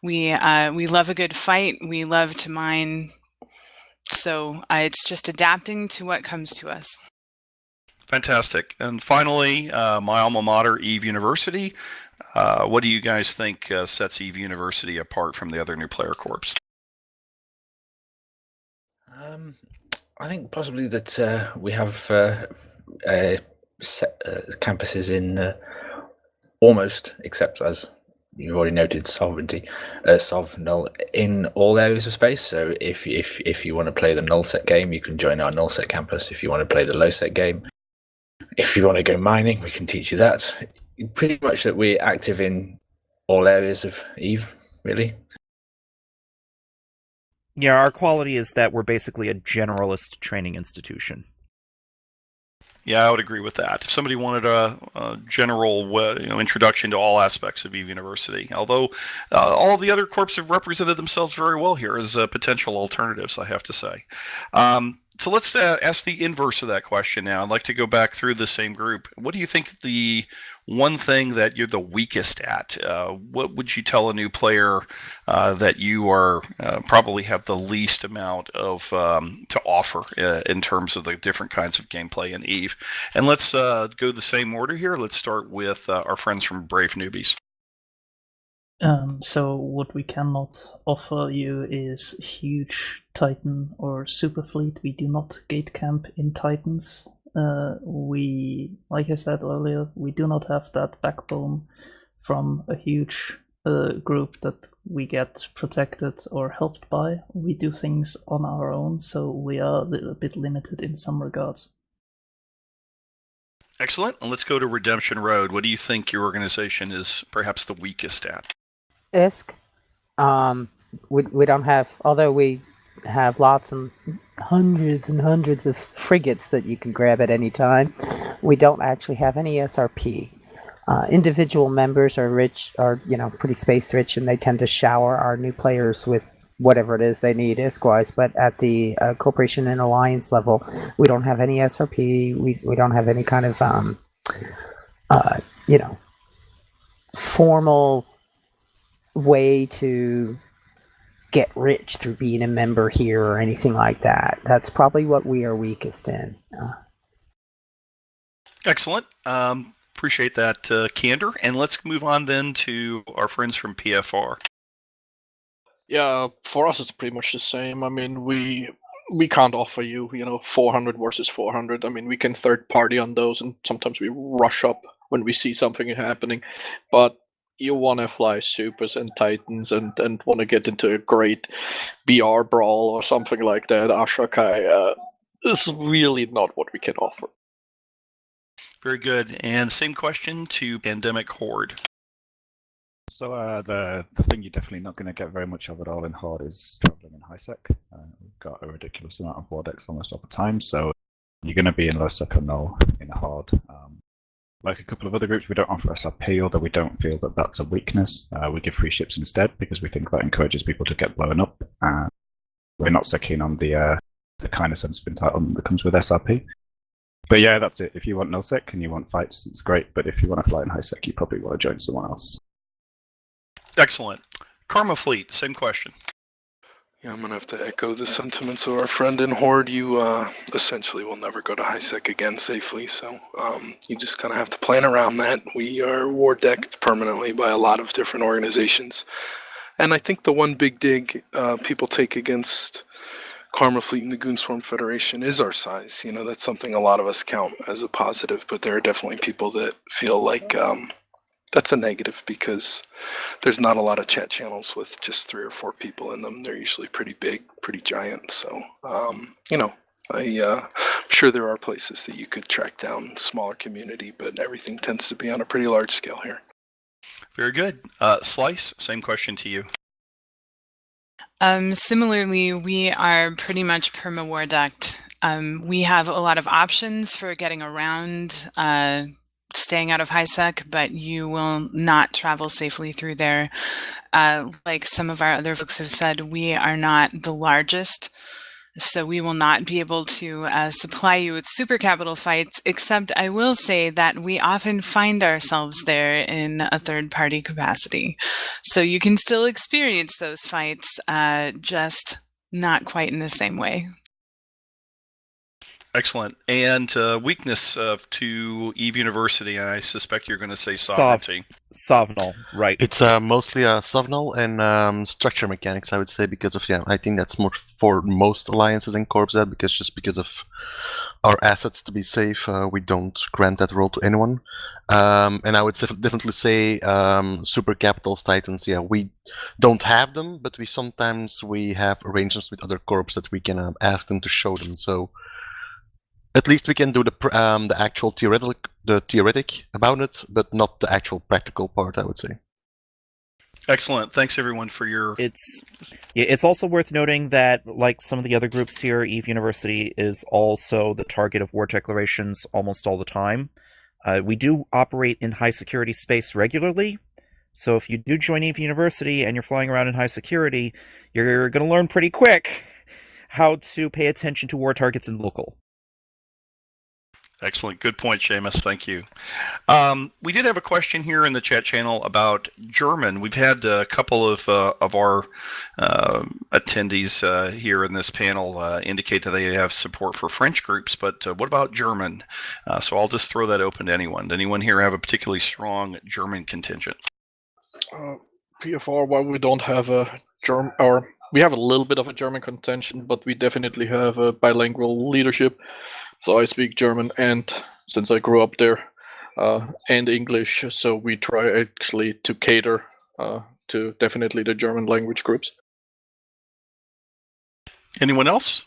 We love a good fight, we love to mine, so it's just adapting to what comes to us. Fantastic. And finally, my alma mater, EVE University. What do you guys think sets EVE University apart from the other new player corps? I think possibly that we have campuses in almost, except as you've already noted, null in all areas of space. So if you want to play the null set game, you can join our null set campus. If you want to play the low set game, if you want to go mining, we can teach you that. Pretty much that we're active in all areas of EVE, really. Yeah, our quality is that we're basically a generalist training institution. Yeah, I would agree with that. If somebody wanted a general introduction to all aspects of EVE University, although all of the other corps have represented themselves very well here as potential alternatives, I have to say. So let's ask the inverse of that question now. I'd like to go back through the same group. What do you think the one thing that you're the weakest at? What would you tell a new player that you are probably have the least amount of to offer in terms of the different kinds of gameplay in EVE? And let's go the same order here. Let's start with our friends from Brave Newbies. So what we cannot offer you is huge Titan or super fleet. We do not gate camp in Titans. We, like I said earlier, we do not have that backbone from a huge group that we get protected or helped by. We do things on our own, so we are a bit limited in some regards. Excellent. And let's go to Redemption Road. What do you think your organization is perhaps the weakest at? ISK. We don't have, although we have lots and hundreds of frigates that you can grab at any time, we don't actually have any SRP. Individual members are rich, are pretty space rich, and they tend to shower our new players with whatever it is they need ISK-wise. But at the corporation and alliance level, we don't have any SRP. We don't have any kind of formal way to get rich through being a member here or anything like that. That's probably what we are weakest in. Excellent. Appreciate that candor. And let's move on then to our friends from PFR. Yeah, for us it's pretty much the same. I mean, we can't offer you, 400 versus 400. I mean, we can third party on those, and sometimes we rush up when we see something happening. But you want to fly supers and titans and want to get into a great BR brawl or something like that, Ashokai is really not what we can offer. Very good. And same question to Pandemic Horde. So the thing you're definitely not going to get very much of at all in Horde is traveling in high sec. We've got a ridiculous amount of Vortex almost all the time, so you're going to be in low sec or null in a Horde. Like a couple of other groups, we don't offer SRP, although we don't feel that that's a weakness. We give free ships instead because we think that encourages people to get blown up. We're not so keen on the kind of sense of entitlement that comes with SRP. But yeah, that's it. If you want null-sec and you want fights, it's great. But if you want to fly in high-sec, you probably want to join someone else. Excellent. KarmaFleet, same question. Yeah, I'm going to have to echo the sentiments of our friend in Horde. You essentially will never go to high-sec again safely, so you just kind of have to plan around that. We are war decked permanently by a lot of different organizations. And I think the one big dig people take against KarmaFleet and the Goonswarm Federation is our size. That's something a lot of us count as a positive, but there are definitely people that feel like that's a negative because there's not a lot of chat channels with just 3 or 4 people in them. They're usually pretty big, pretty giant. So, I'm sure there are places that you could track down smaller community, but everything tends to be on a pretty large scale here. Very good. Slyce, same question to you. Similarly, we are pretty much perma-war decked. We have a lot of options for getting around staying out of high sec, but you will not travel safely through there. Like some of our other folks have said, we are not the largest, so we will not be able to supply you with super capital fights, except I will say that we often find ourselves there in a third-party capacity. So you can still experience those fights, just not quite in the same way. Excellent. And weakness to EVE University, I suspect you're going to say sovereignty. Sovnal, right. It's mostly Sovnal and structure mechanics, I would say, because of, I think that's more for most alliances and corps that, because of our assets to be safe, we don't grant that role to anyone. And I would definitely say super capitals, titans, we don't have them, but we sometimes have arrangements with other corps that we can ask them to show them. So at least we can do the actual theoretic about it, but not the actual practical part, I would say. Excellent. Thanks everyone for your... It's also worth noting that, like some of the other groups here, EVE University is also the target of war declarations almost all the time. We do operate in high security space regularly, so if you do join EVE University and you're flying around in high security, you're going to learn pretty quick how to pay attention to war targets in local. Excellent. Good point, Seamus. Thank you. We did have a question here in the chat channel about German. We've had a couple of our attendees here in this panel indicate that they have support for French groups, but what about German? So I'll just throw that open to anyone. Does anyone here have a particularly strong German contingent? PFR, while we don't have a German, or we have a little bit of a German contention, but we definitely have a bilingual leadership. So I speak German, and since I grew up there, and English, so we try actually to cater to definitely the German language groups. Anyone else?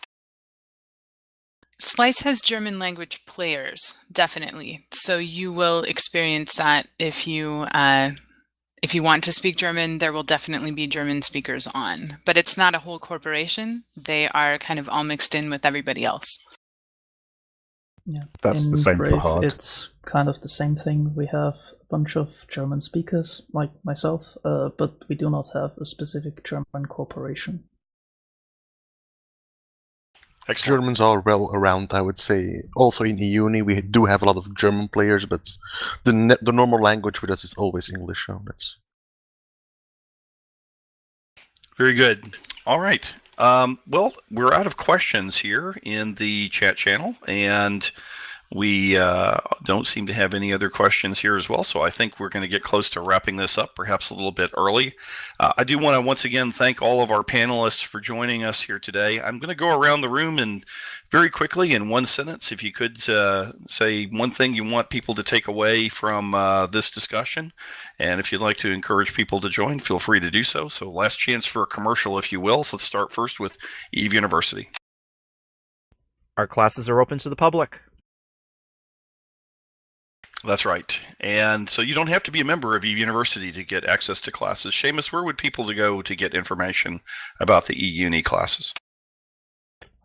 Slyce has German language players, definitely. So you will experience that if you want to speak German, there will definitely be German speakers on. But it's not a whole corporation. They are kind of all mixed in with everybody else. Yeah, That's in the same Brave, for Horde. It's kind of the same thing. We have a bunch of German speakers, like myself, but we do not have a specific German corporation. Excellent. Germans are well around, I would say. Also in EUNI, we do have a lot of German players, but the normal language with us is always English. So that's very good. All right. Well, we're out of questions here in the chat channel, and we don't seem to have any other questions here as well, so I think we're going to get close to wrapping this up, perhaps a little bit early. I do want to once again thank all of our panelists for joining us here today. I'm going to go around the room and very quickly, in one sentence, if you could say one thing you want people to take away from this discussion, and if you'd like to encourage people to join, feel free to do so. So last chance for a commercial, if you will. So let's start first with Eve University. Our classes are open to the public. That's right. And so you don't have to be a member of Eve University to get access to classes. Seamus, where would people go to get information about the eUni classes?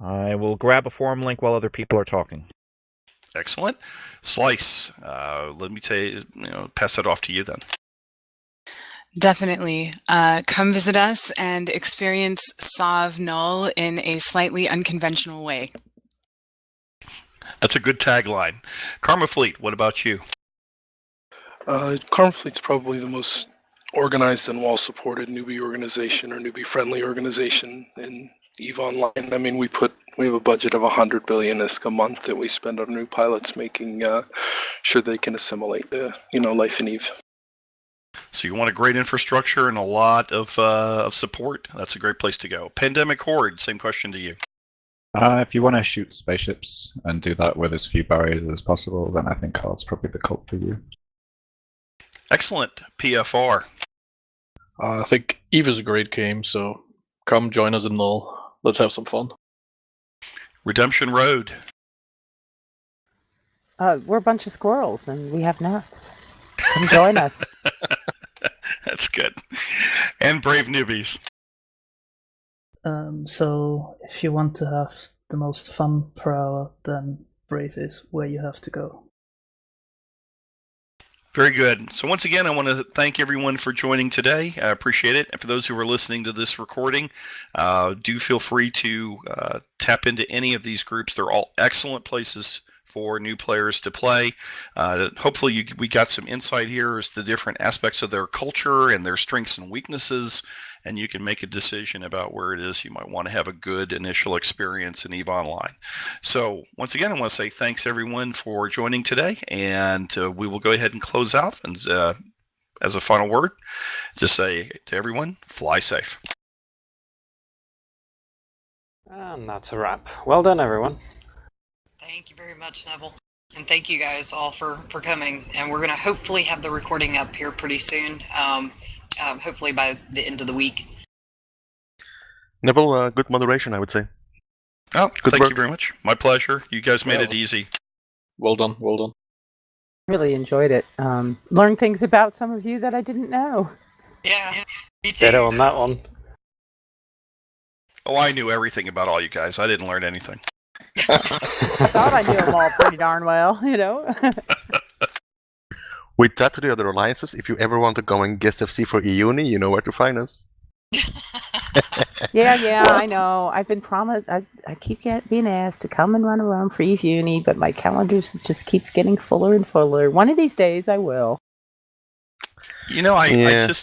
I will grab a forum link while other people are talking. Excellent. Slyce, let me pass that off to you then. Definitely. Come visit us and experience Sov Null in a slightly unconventional way. That's a good tagline. KarmaFleet, what about you? KarmaFleet's probably the most organized and well-supported newbie organization or newbie-friendly organization in EVE Online. I mean, we have a budget of 100 billion ISK a month that we spend on new pilots, making sure they can assimilate the life in EVE. So you want a great infrastructure and a lot of support. That's a great place to go. Pandemic Horde, same question to you. If you want to shoot spaceships and do that with as few barriers as possible, then I think Hard's probably the cult for you. Excellent. PFR. I think EVE is a great game, so come join us in Null. Let's have some fun. Redemption Road. We're a bunch of squirrels, and we have nuts. Come join us. That's good. And Brave Newbies. So if you want to have the most fun per hour, then Brave is where you have to go. Very good. So once again, I want to thank everyone for joining today. I appreciate it. And for those who are listening to this recording, do feel free to tap into any of these groups. They're all excellent places for new players to play. Hopefully we got some insight here as to the different aspects of their culture and their strengths and weaknesses, and you can make a decision about where it is you might want to have a good initial experience in EVE Online. So once again, I want to say thanks everyone for joining today, and we will go ahead and close out. And as a final word, just say to everyone, fly safe. And that's a wrap. Well done, everyone. Thank you very much, Neville. And thank you guys all for coming. And we're going to hopefully have the recording up here pretty soon, hopefully by the end of the week. Neville, good moderation, I would say. Oh, good thank work. you very much. My pleasure. You guys made it easy. Well done, well done. Really enjoyed it. Learned things about some of you that I didn't know. Yeah, me too. Ditto on that one. Oh, I knew everything about all you guys. I didn't learn anything. I thought I knew them all pretty darn well, you know. With that to the other alliances, if you ever want to go and guest FC for EUNI, you know where to find us. Yeah, I know. I've been promised. I keep being asked to come and run around for Eve Uni, but my calendar just keeps getting fuller and fuller. One of these days, I will. I